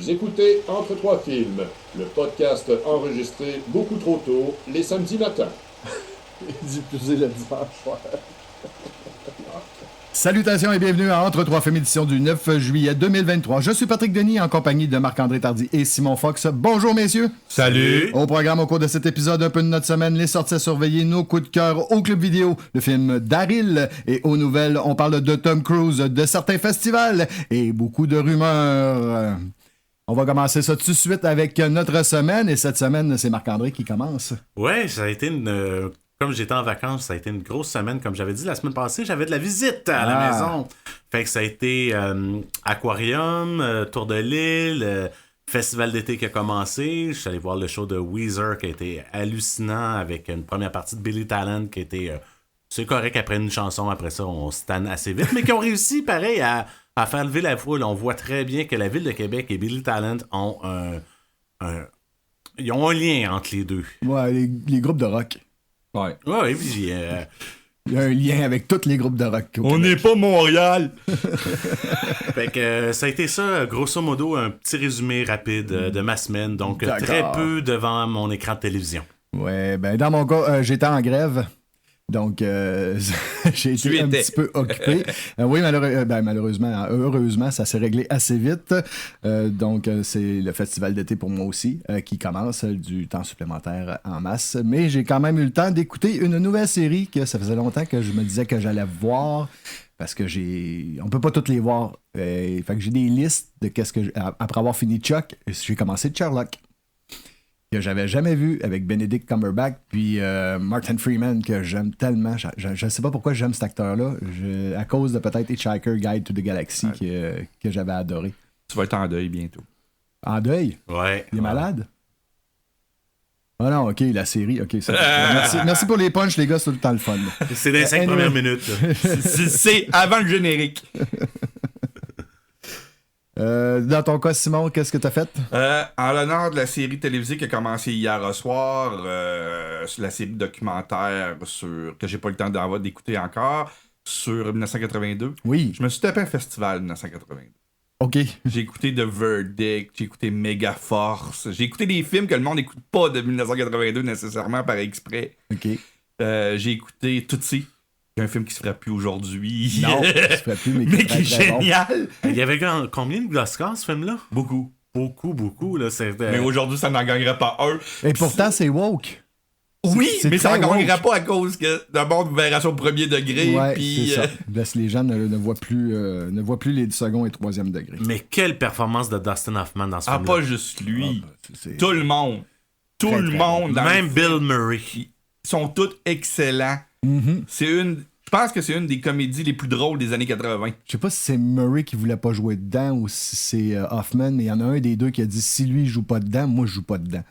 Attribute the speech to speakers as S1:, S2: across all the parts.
S1: Vous écoutez Entre trois films, le podcast enregistré beaucoup trop tôt les samedis matins.
S2: Diffusé le dimanche soir.
S3: Salutations et bienvenue à Entre trois films édition du 9 juillet 2023. Je suis Patrick Denis en compagnie de Marc-André Tardy et Simon Fox. Bonjour messieurs.
S4: Salut.
S3: Au programme au cours de cet épisode, un peu de notre semaine, les sorties à surveiller, nos coups de cœur au club vidéo, le film Daryl et aux nouvelles, on parle de Tom Cruise, de certains festivals et beaucoup de rumeurs. On va commencer ça tout de suite avec notre semaine et cette semaine, c'est Marc-André qui commence.
S4: Ouais, ça a été une... Comme j'étais en vacances, ça a été une grosse semaine. Comme j'avais dit la semaine passée, j'avais de la visite à la maison. Fait que ça a été aquarium, tour de l'île, festival d'été qui a commencé. Je suis allé voir le show de Weezer qui a été hallucinant avec une première partie de Billy Talent qui a été... c'est correct après une chanson, après ça on se tanne assez vite, mais qui ont réussi pareil à faire lever la foule. On voit très bien que la Ville de Québec et Billy Talent ont ils ont un lien entre les deux.
S3: Ouais, les groupes de rock.
S4: Ouais. Ouais, puis
S3: il y a un lien avec tous les groupes de rock.
S4: On n'est pas Montréal! Fait que ça a été ça, grosso modo, un petit résumé rapide de ma semaine. Donc, très peu devant mon écran de télévision.
S3: Ouais, ben dans mon cas, j'étais en grève. Donc, j'ai été un petit peu occupé. Oui, malheureusement, heureusement, ça s'est réglé assez vite. Donc, c'est le festival d'été pour moi aussi qui commence, du temps supplémentaire en masse. Mais j'ai quand même eu le temps d'écouter une nouvelle série que ça faisait longtemps que je me disais que j'allais voir. Parce que on peut pas toutes les voir. Fait que j'ai des listes de qu'est-ce que après avoir fini Chuck, j'ai commencé Sherlock. Que j'avais jamais vu avec Benedict Cumberbatch puis Martin Freeman que j'aime tellement. Je sais pas pourquoi j'aime cet acteur-là. À cause de peut-être Hitchhiker Guide to the Galaxy que j'avais adoré.
S2: Tu vas être en deuil bientôt.
S3: En deuil?
S4: Ouais.
S3: Il est malade? Ah non, ok, la série, ok. Merci pour les punchs, les gars, c'est tout le temps le fun.
S4: C'est dans les 5 premières minutes.
S2: C'est avant le générique.
S3: Dans ton cas, Simon, qu'est-ce que t'as fait?
S2: En l'honneur de la série télévisée qui a commencé hier au soir, la série documentaire que j'ai pas eu le temps d'écouter encore, sur 1982.
S3: Oui.
S2: Je me suis tapé un festival 1982.
S3: OK.
S2: J'ai écouté The Verdict, j'ai écouté Megaforce, j'ai écouté des films que le monde n'écoute pas de 1982 nécessairement par exprès.
S3: OK.
S2: J'ai écouté Tootsie. Il y a un film qui se ferait plus aujourd'hui.
S3: Non, qui se ferait plus, mais
S2: qui est génial.
S4: Bon. Il y avait combien de Oscars, ce film-là?
S2: Beaucoup.
S4: Beaucoup. Là,
S2: mais aujourd'hui, ça n'en gagnerait pas un.
S3: Et pourtant, c'est woke.
S2: Oui, mais ça n'en gagnerait
S3: woke.
S2: pas à cause que d'abord une version au premier degré.
S3: Ouais,
S2: puis,
S3: c'est ça. Laisse les gens ne voient plus les second et troisième degrés.
S4: Mais quelle performance de Dustin Hoffman dans ce film-là.
S2: Pas juste lui.
S3: C'est
S2: tout le monde. Tout le monde.
S4: Même Bill Murray.
S2: Ils sont tous excellents.
S3: Mm-hmm.
S2: Je pense que c'est une des comédies les plus drôles des années 80.
S3: Je sais pas si c'est Murray qui voulait pas jouer dedans ou si c'est Hoffman, mais il y en a un des deux qui a dit si lui il joue pas dedans, moi je joue pas dedans.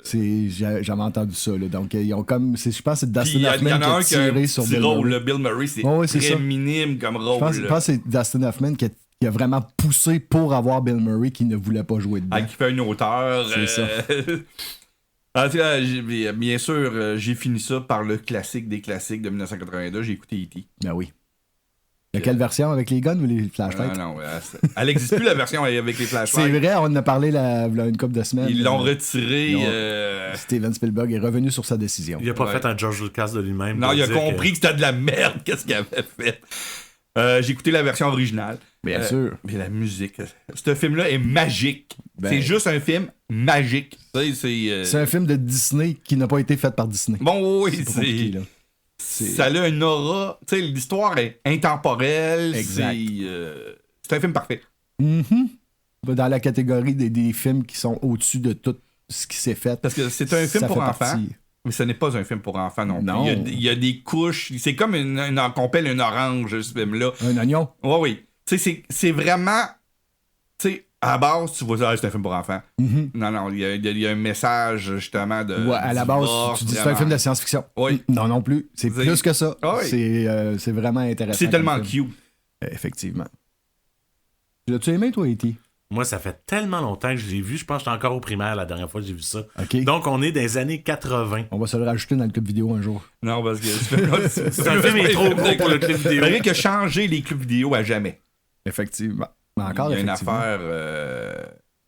S3: J'avais entendu ça. Là. Donc ils ont comme. Je pense que c'est Dustin Hoffman qui a tiré sur Bill Murray.
S2: Le Bill Murray, c'est
S3: très
S2: ça. Minime comme rôle.
S3: Je pense que c'est Dustin Hoffman qui a vraiment poussé pour avoir Bill Murray qui ne voulait pas jouer dedans.
S2: Qui fait une hauteur.
S3: C'est ça.
S2: Bien sûr, j'ai fini ça par le classique des classiques de 1982. J'ai écouté E.T.
S3: Ben oui. Quelle version, avec les guns ou les flashlights?
S2: Non, elle n'existe plus la version avec les flashlights.
S3: C'est vrai, on en a parlé il y a une couple de semaines.
S2: Ils l'ont retiré.
S3: Steven Spielberg est revenu sur sa décision.
S4: Il a pas fait un George Lucas de lui-même.
S2: Non, il a compris que c'était de la merde. Qu'est-ce qu'il avait fait? J'ai écouté la version originale.
S3: Bien sûr.
S2: Mais la musique. Ce film-là est magique. C'est juste un film magique.
S3: C'est un film de Disney qui n'a pas été fait par Disney.
S2: Bon, oui, ça a une aura. Tu sais, l'histoire est intemporelle.
S3: Exact.
S2: C'est un film parfait.
S3: Mm-hmm. Dans la catégorie des films qui sont au-dessus de tout ce qui s'est fait.
S2: Parce que c'est un film pour enfants. Mais ce n'est pas un film pour enfants non plus. Il y a des couches. C'est comme qu'on appelle une orange, ce film-là.
S3: Un oignon.
S2: Oui. Tu sais, c'est vraiment. Tu sais, à la base, tu vois ça, c'est un film pour enfants.
S3: Mm-hmm.
S2: Non, il y a un message, justement, de.
S3: Ouais, à la base, tu dis c'est un film de science-fiction.
S2: Oui.
S3: Non plus. C'est plus que ça.
S2: Ah oui.
S3: C'est vraiment intéressant.
S2: C'est tellement cute.
S3: Effectivement. L'as-tu aimé, toi, E.T.?
S4: Moi, ça fait tellement longtemps que je l'ai vu. Je pense que j'étais encore au primaire la dernière fois que j'ai vu ça.
S3: Okay.
S4: Donc, on est dans les années 80.
S3: On va se le rajouter dans le club vidéo un jour.
S2: Non, parce que
S4: c'est un film est trop gros pour le club vidéo.
S2: Il faudrait que changer les clubs vidéo à jamais.
S3: Effectivement. Mais encore,
S2: il y a une affaire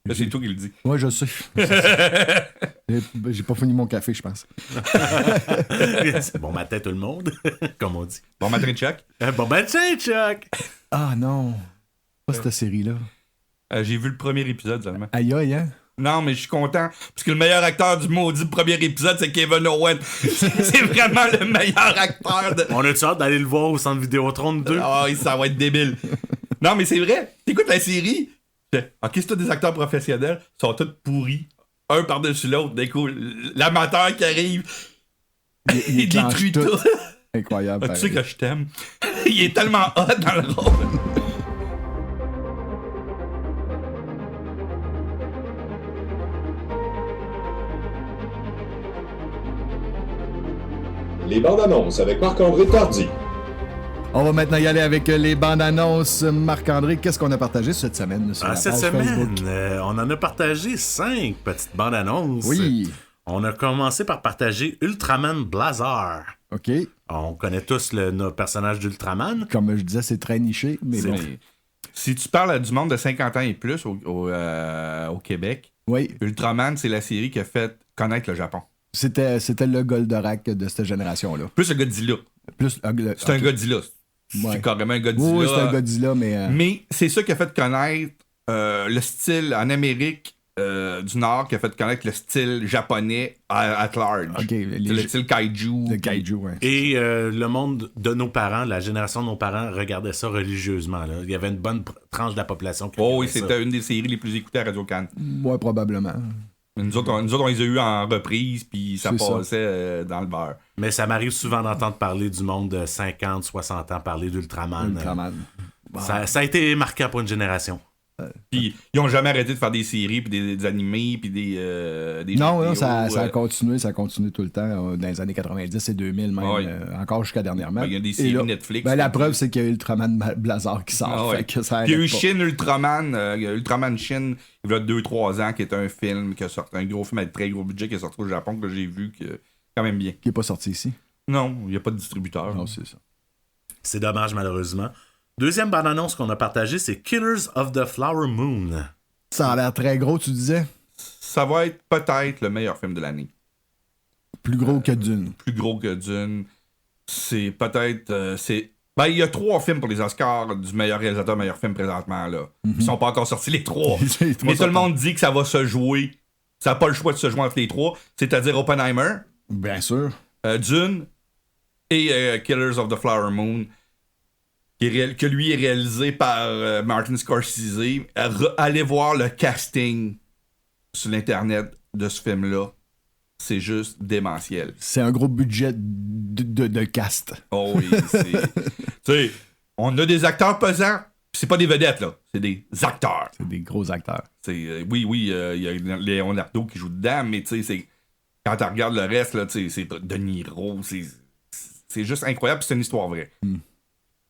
S2: Là, c'est toi qui le dis.
S3: Ouais, je sais. J'ai pas fini mon café, je pense.
S4: C'est bon matin tout le monde, comme on dit.
S2: Bon matin, Chuck.
S4: Bon matin, Chuck!
S3: Ah non, pas cette série-là.
S2: J'ai vu le premier épisode seulement.
S3: Aïe aïe, hein?
S2: Non, mais je suis content, parce que le meilleur acteur du maudit premier épisode, c'est Kevin Owen. C'est vraiment le meilleur acteur de...
S4: On a-tu hâte d'aller le voir au centre Vidéotron 2?
S2: Ah, ça va être débile. Non, mais c'est vrai. T'écoutes la série, ok, c'est tous des acteurs professionnels, ils sont tous pourris, un par-dessus l'autre. D'un coup, l'amateur qui arrive, il détruit tout.
S3: Incroyable.
S2: Tu sais que je t'aime. Il est tellement hot dans le rôle.
S1: Les bandes annonces avec Marc-André Tardy.
S3: On va maintenant y aller avec les bandes annonces. Marc-André, qu'est-ce qu'on a partagé cette semaine sur la
S4: Cette
S3: page
S4: semaine,
S3: Facebook?
S4: on en a partagé 5 petites bandes annonces.
S3: Oui.
S4: On a commencé par partager Ultraman Blazar.
S3: OK.
S4: On connaît tous notre personnage d'Ultraman.
S3: Comme je disais, c'est très niché, mais bon.
S2: Si tu parles du monde de 50 ans et plus au Québec,
S3: Oui,
S2: Ultraman, c'est la série qui a fait connaître le Japon.
S3: c'était le Goldorak de cette génération-là.
S2: Plus le Godzilla.
S3: Plus,
S2: C'est un Godzilla.
S3: Ouais.
S2: C'est carrément un Godzilla.
S3: Oui, c'est un Godzilla, mais...
S2: Mais c'est ça qui a fait connaître le style en Amérique du Nord, qui a fait connaître le style japonais at large.
S3: OK,
S2: C'est le style kaiju.
S3: le kaiju, ouais.
S4: Et le monde de nos parents, la génération de nos parents, regardait ça religieusement. Là. Il y avait une bonne tranche de la population qui
S2: Oh oui,
S4: regardait ça.
S2: c'était une des séries les plus écoutées à Radio-Can.
S3: Ouais, probablement.
S2: Nous autres, on les a eu en reprise, puis ça
S3: C'est ça.
S2: passait dans le beurre.
S4: Mais ça m'arrive souvent d'entendre parler du monde de 50, 60 ans, parler d'Ultraman.
S3: Ultraman.
S4: Ça a été marquant pour une génération.
S2: Puis ils ont jamais arrêté de faire des séries, puis des animés, puis des
S3: Non,
S2: jeux
S3: non, ça
S2: vidéo,
S3: a continué tout le temps, dans les années 90 et 2000 même,
S2: Ouais.
S3: encore jusqu'à dernièrement.
S2: Ben, il y a des
S3: Et
S2: séries
S3: là,
S2: Netflix.
S3: ben, la preuve, c'est qu'il y a Ultraman Blazar qui sort.
S2: Ah ouais.
S3: Fait que ça
S2: Puis il y a eu
S3: arrête pas.
S2: Shin Ultraman, Ultraman Shin, il y a 2-3 ans, qui est un film qui a sorti, un gros film avec très gros budget qui est sorti au Japon, que j'ai vu, que quand même bien.
S3: Qui n'est pas sorti ici.
S2: Non, il n'y a pas de distributeur.
S3: Non, c'est ça.
S4: C'est dommage, malheureusement. Deuxième bande-annonce qu'on a partagée, c'est Killers of the Flower Moon.
S3: Ça a l'air très gros, tu disais?
S2: Ça va être peut-être le meilleur film de l'année.
S3: Plus gros que Dune.
S2: Plus gros que Dune. C'est peut-être... Ben, il y a 3 films pour les Oscars du meilleur réalisateur, meilleur film présentement, là. Ils sont pas encore sortis, les 3.
S3: Les trois
S2: Mais tout
S3: sont
S2: le monde dit que ça va se jouer. Ça n'a pas le choix de se jouer entre les 3. C'est-à-dire Oppenheimer,
S3: Bien sûr.
S2: Dune et Killers of the Flower Moon, que lui est réalisé par Martin Scorsese. Allez voir le casting sur l'Internet de ce film-là. C'est juste démentiel.
S3: C'est un gros budget de cast.
S2: Oh oui, c'est... Tu sais, on a des acteurs pesants, pis c'est pas des vedettes, là. C'est des acteurs.
S3: C'est des gros acteurs.
S2: Oui, il y a Leonardo qui joue dedans, mais tu sais, c'est... Quand tu regardes le reste, là, tu sais, c'est De Niro, c'est juste incroyable, pis c'est une histoire vraie.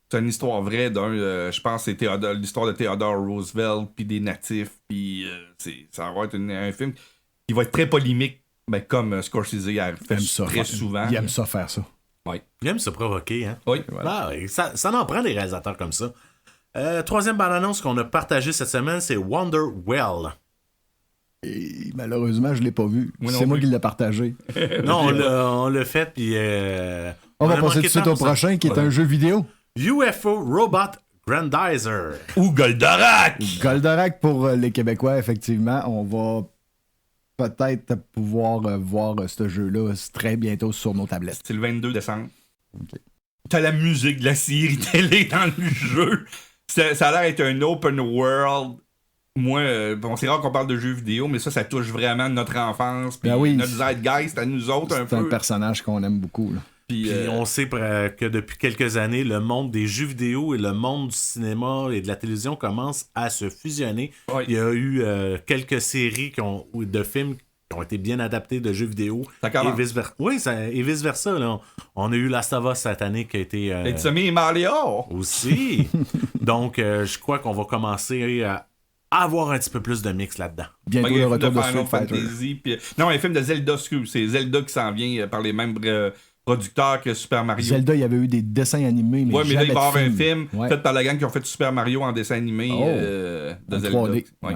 S2: C'est une histoire vraie d'un... je pense que c'est l'histoire de Theodore Roosevelt, puis des natifs, puis ça va être un film qui va être très polémique, ben, comme Scorsese a fait très souvent.
S3: Il aime ça faire ça.
S2: Oui.
S4: Il aime se provoquer, hein?
S2: Oui.
S4: Ah, oui, ça en prend des réalisateurs comme ça. Troisième bande-annonce qu'on a partagée cette semaine, c'est Wonderwell.
S3: Et malheureusement, je l'ai pas vu.
S2: Moi non
S3: C'est moi
S2: plus.
S3: qui l'ai partagé.
S4: Non, on l'a fait, puis...
S3: On va
S4: a
S3: passer
S4: manqué
S3: tout de
S4: de
S3: suite
S4: temps
S3: au
S4: pour ça.
S3: prochain, qui est un jeu vidéo.
S4: UFO Robot Grandizer.
S2: Ou Goldorak!
S3: Goldorak pour les Québécois, effectivement. On va peut-être pouvoir voir ce jeu-là très bientôt sur nos tablettes.
S2: C'est le 22 décembre.
S3: Ok.
S2: T'as la musique de la série télé dans le jeu. Ça a l'air d'être un open world. Moi, bon, c'est rare qu'on parle de jeux vidéo, mais ça touche vraiment notre enfance. Puis
S3: Ben oui.
S2: notre zeitgeist à nous autres un
S3: C'est un
S2: peu.
S3: personnage qu'on aime beaucoup. Là.
S2: Puis,
S4: Puis on sait que depuis quelques années, le monde des jeux vidéo et le monde du cinéma et de la télévision commencent à se fusionner.
S2: Ouais.
S4: Il y a eu quelques séries ou de films qui ont été bien adaptés de jeux vidéo.
S2: Ça commence.
S4: Et vice-versa. Oui, et vice-versa. Là. On a eu Last of Us cette année qui a été...
S2: It's me, Mario!
S4: aussi. Donc, je crois qu'on va commencer à avoir un petit peu plus de mix là-dedans.
S3: Bientôt
S2: Il y a
S3: le
S2: un film
S3: retour de
S2: Final
S3: Street Fighter.
S2: Fantasy. Puis, non, un film de Zelda, c'est Zelda qui s'en vient par les mêmes producteurs que Super Mario.
S3: Zelda, il y avait eu des dessins animés, mais
S2: Ouais, mais là,
S3: jamais
S2: il va y avoir
S3: de
S2: un film
S3: Ouais.
S2: fait par la gang qui ont fait Super Mario en dessin animé
S3: Oh.
S2: de
S3: En
S2: Zelda.
S3: 3D.
S2: Ouais.
S3: Ouais.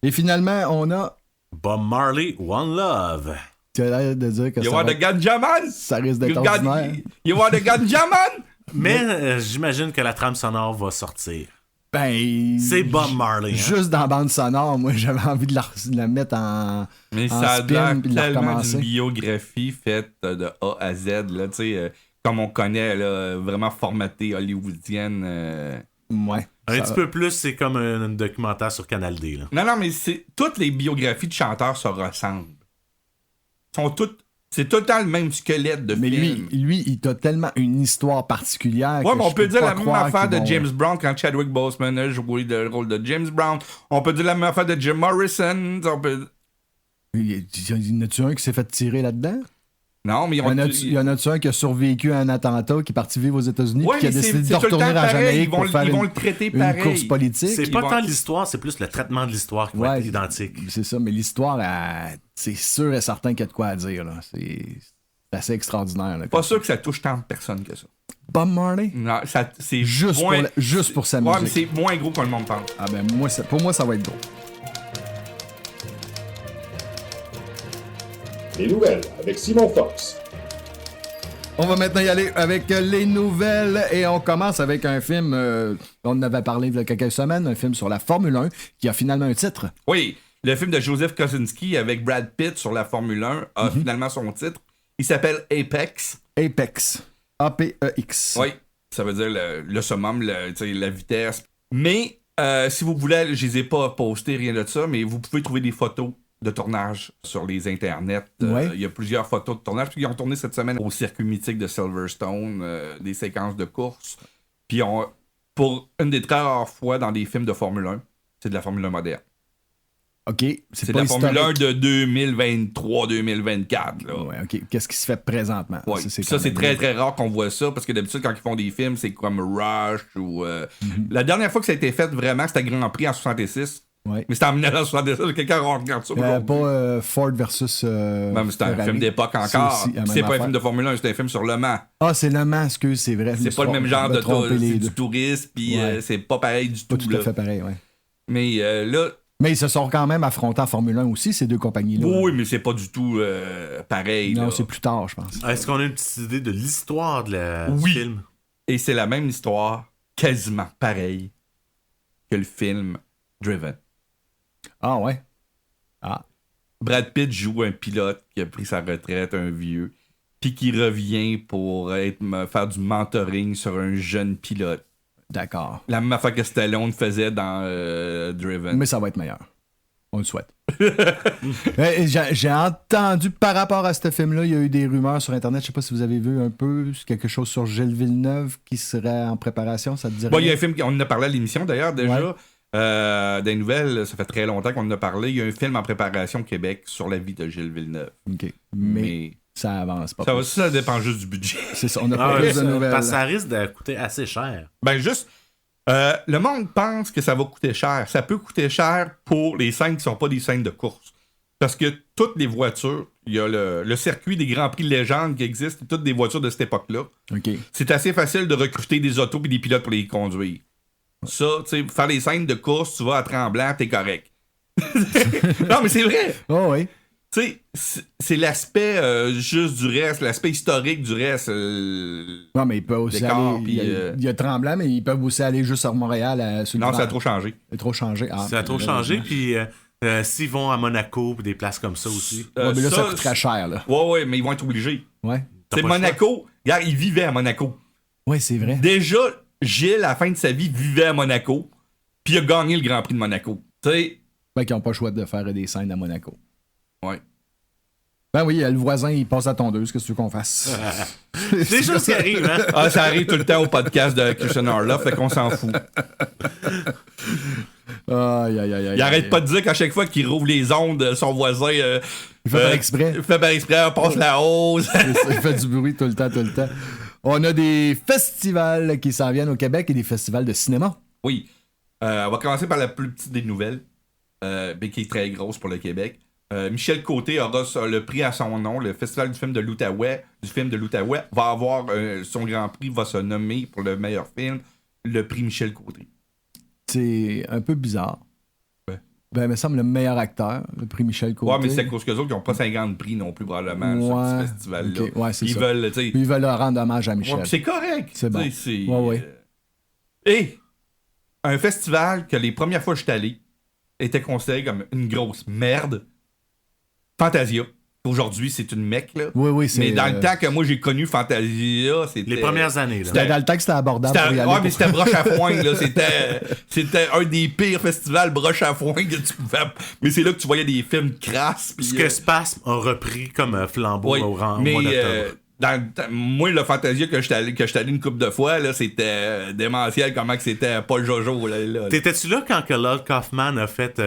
S3: Et finalement, on a...
S4: Bob Marley, One Love.
S3: Tu as l'air de dire que
S2: You want the ganja man?
S3: ça risque d'être ordinaire.
S2: You want the ganja man?
S4: Mais j'imagine que la trame sonore va sortir.
S3: Ben...
S4: C'est Bob Marley. Hein?
S3: Juste dans la bande sonore, moi, j'avais envie de la mettre en...
S2: Mais
S3: en
S2: ça a
S3: spin,
S2: l'air
S3: puis de la
S2: tellement
S3: recommencer.
S2: d'une biographie faite de A à Z, là, tu sais, comme on connaît, là, vraiment formatée hollywoodienne.
S3: Ouais.
S4: Un petit peu plus, c'est comme un documentaire sur Canal D. Là.
S2: Non, mais toutes les biographies de chanteurs se ressemblent. C'est tout le temps le même squelette de
S3: Mais
S2: film.
S3: lui, il a tellement une histoire particulière.
S2: Ouais,
S3: que
S2: mais on
S3: je
S2: peut
S3: peux
S2: dire
S3: pas
S2: la même
S3: croire
S2: affaire
S3: qu'ils
S2: de
S3: vont-
S2: James Brown quand Chadwick Boseman a joué le rôle de James Brown. On peut dire la même affaire de Jim Morrison.
S3: Y en a-tu un qui s'est fait tirer là-dedans?
S2: Non, mais
S3: Y en a-tu un qui a survécu à un attentat, qui est parti vivre aux États-Unis,
S2: Ouais,
S3: puis qui a
S2: mais
S3: décidé de
S2: c'est tout le
S3: retourner
S2: temps
S3: en
S2: pareil.
S3: Jamaïque pour faire
S2: Ils vont le traiter
S3: une
S2: pareil.
S3: course politique?
S4: C'est
S2: Ils
S4: pas
S2: vont-
S4: tant l'histoire, c'est plus le traitement de l'histoire qui va
S3: Ouais,
S4: être identique.
S3: C'est ça, mais l'histoire, c'est sûr et certain qu'il y a de quoi à dire. Là. C'est assez extraordinaire. Là,
S2: Pas sûr que ça touche tant de personnes que ça.
S3: Bob Marley?
S2: Non, c'est
S3: Juste,
S2: moins...
S3: juste pour sa
S2: Ouais, mais
S3: musique.
S2: c'est moins gros que le monde pense.
S3: Ah ben, pour moi, ça va être gros.
S1: Les nouvelles avec Simon Fox.
S3: On va maintenant y aller avec les nouvelles et on commence avec un film, on en avait parlé il y a quelques semaines, un film sur la Formule 1 qui a finalement un titre.
S2: Oui, le film de Joseph Kosinski avec Brad Pitt sur la Formule 1 a finalement son titre. Il s'appelle Apex.
S3: Apex. A-P-E-X.
S2: Oui, ça veut dire le summum, la vitesse. Mais si vous voulez, je les ai pas postés, rien de ça, mais vous pouvez trouver des photos de tournage sur les internets.
S3: Ouais.
S2: Il y a plusieurs photos de tournage. Puis ils ont tourné cette semaine au circuit mythique de Silverstone, des séquences de course. Puis pour une des très rares fois dans des films de Formule 1, c'est de la Formule 1 moderne.
S3: OK.
S2: C'est de
S3: pas
S2: la Formule 1
S3: historique.
S2: de 2023-2024. Là.
S3: Ouais, OK. Qu'est-ce qui se fait présentement?
S2: Ouais.
S3: Ça,
S2: Ça,
S3: quand
S2: c'est
S3: même
S2: très,
S3: bien.
S2: très rare qu'on voit ça, parce que d'habitude, quand ils font des films, c'est comme Rush ou... La dernière fois que ça a été fait, vraiment, c'était Grand Prix en 66.
S3: Ouais.
S2: Mais c'était en 1966. Quelqu'un regarde ça aujourd'hui.
S3: Pas Ford versus.
S2: Même c'était un
S3: Ferrari.
S2: film d'époque
S3: C'est
S2: encore.
S3: aussi la même
S2: C'est pas un
S3: affaire.
S2: film de Formule 1, c'est un film sur Le Mans.
S3: Ah, c'est Le Mans, excuse, c'est vrai.
S2: C'est pas le même genre de
S3: tour.
S2: c'est du tourisme, puis
S3: Ouais.
S2: c'est pas pareil du
S3: Pas
S2: tout.
S3: tout
S2: là.
S3: à fait pareil, ouais.
S2: Mais là,
S3: Mais ils se sont quand même affrontés en Formule 1 aussi, ces deux compagnies-là.
S2: oui, mais c'est pas du tout pareil.
S3: Non,
S2: là.
S3: c'est plus tard, je pense.
S4: Est-ce qu'on a une petite idée de l'histoire du
S2: Oui.
S4: film?
S2: Et c'est la même histoire, quasiment pareil, que le film Driven.
S3: Ah, ouais. Ah.
S2: Brad Pitt joue un pilote qui a pris sa retraite, un vieux, puis qui revient pour faire du mentoring sur un jeune pilote.
S3: D'accord.
S2: La même affaire que Stallone faisait dans Driven.
S3: Mais ça va être meilleur. On le souhaite. J'ai entendu par rapport à ce film-là, il y a eu des rumeurs sur Internet. Je sais pas si vous avez vu un peu quelque chose sur Gilles Villeneuve qui serait en préparation. Ça te dirait?
S2: Bon, il y a un film, on en a parlé à l'émission d'ailleurs déjà.
S3: Ouais.
S2: Des nouvelles, ça fait très longtemps qu'on en a parlé. Il y a un film en préparation au Québec sur la vie de Gilles Villeneuve.
S3: OK. Mais
S2: Mais
S3: ça avance pas.
S2: ça dépend juste du budget.
S3: C'est ça. On n'a
S4: Ah
S3: pas
S4: ouais,
S3: plus de nouvelles.
S4: parce que ça risque de coûter assez cher.
S2: Ben juste, le monde pense que ça va coûter cher. Ça peut coûter cher pour les scènes qui sont pas des scènes de course. Parce que toutes les voitures, il y a le circuit des Grands Prix de légende qui existe, toutes des voitures de cette époque-là.
S3: OK.
S2: C'est assez facile de recruter des autos et des pilotes pour les conduire. Ça, tu sais, pour faire les scènes de course, tu vas à Tremblant, t'es correct. Non, mais c'est vrai.
S3: Oh, oui.
S2: Tu sais, c'est l'aspect juste du reste, l'aspect historique du reste.
S3: Non, mais ils peuvent aussi
S2: Décor,
S3: aller.
S2: puis,
S3: Il y a Tremblant, mais ils peuvent aussi aller juste sur Montréal. Sur le
S2: Non,
S3: vent.
S2: ça a trop changé.
S3: C'est trop changé. Ah,
S4: Ça a trop changé, puis s'ils vont à Monaco, puis des places comme ça aussi.
S3: Ouais, mais là, ça coûterait cher, là.
S2: Ouais, mais ils vont être obligés.
S3: Ouais.
S2: C'est
S4: pas le
S2: Monaco. Regarde, il vivait à Monaco.
S3: Ouais, c'est vrai.
S2: Déjà, Gilles, à la fin de sa vie, vivait à Monaco. Puis il a gagné le Grand Prix de Monaco. Tu sais,
S3: Ben, qui n'ont pas le choix de faire des scènes à Monaco.
S2: ouais.
S3: Ben oui, le voisin, il passe à tondeuse. Qu'est-ce que tu veux qu'on fasse?
S4: C'est des choses qui arrivent, hein?
S2: Ah, ça arrive tout le temps au podcast de Christian Orloff, fait qu'on s'en fout.
S3: Aïe, aïe, aïe.
S2: Il arrête pas de dire qu'à chaque fois qu'il rouvre les ondes, son voisin.
S3: Il fait par exprès.
S2: Il fait par exprès, on passe la hausse.
S3: C'est ça, il fait du bruit tout le temps, tout le temps. On a des festivals qui s'en viennent au Québec et des festivals de cinéma.
S2: Oui. On va commencer par la plus petite des nouvelles, mais qui est très grosse pour le Québec. Michel Côté aura le prix à son nom. Le Festival du film de l'Outaouais, va avoir son Grand Prix, va se nommer pour le meilleur film, le prix Michel Côté.
S3: C'est un peu bizarre.
S2: Ouais.
S3: Ben, il me semble le meilleur acteur, le prix Michel Côté.
S2: Ouais, mais c'est à cause qu'eux autres, ils n'ont pas 50 prix non plus, probablement, sur ce festival-là.
S3: Okay. Ouais, c'est
S2: ils
S3: ça.
S2: veulent, tu sais.
S3: Ils veulent leur rendre hommage à Michel.
S2: Ouais, c'est correct.
S3: C'est bon.
S2: C'est,
S3: ouais.
S2: Et un festival que les premières fois que je suis allé était considéré comme une grosse merde. Fantasia. Aujourd'hui, c'est une mecque, là.
S3: Oui, c'est...
S2: Mais dans le temps que moi, j'ai connu Fantasia, c'était...
S4: Les premières années, là.
S3: C'était dans le temps que c'était abordable pour y aller.
S2: Ouais, mais c'était broche à foin, là. C'était un des pires festivals broche à foin que tu pouvais... Mais c'est là que tu voyais des films crasses.
S4: Ce que Spasm a repris comme flambeau
S2: oui,
S4: au mois
S2: mais
S4: d'octobre.
S2: moi, le Fantasia que j'étais allé une couple de fois, là, c'était démentiel comment que c'était Paul Jojo. Là.
S4: T'étais-tu là quand que Lord Kaufman a fait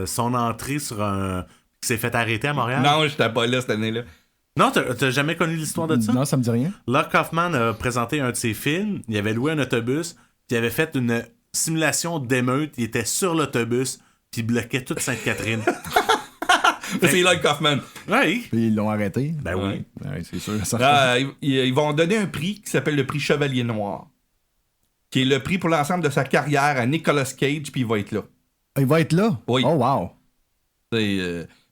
S4: son entrée sur un... qui s'est fait arrêter à Montréal?
S2: Non, j'étais pas là cette année-là.
S4: Non, t'as jamais connu l'histoire de ça?
S3: Non, ça me dit rien.
S4: Lord Kaufman a présenté un de ses films, il avait loué un autobus, puis il avait fait une simulation d'émeute, il était sur l'autobus, puis il bloquait toute Sainte-Catherine.
S2: C'est Lloyd Kaufman.
S4: Oui.
S3: Puis ils l'ont arrêté.
S4: Ben oui.
S3: Ouais, c'est sûr. Ça
S2: Ils vont donner un prix qui s'appelle le prix Chevalier Noir, qui est le prix pour l'ensemble de sa carrière à Nicolas Cage, puis il va être là.
S3: Il va être là?
S2: Oui.
S3: Oh, wow.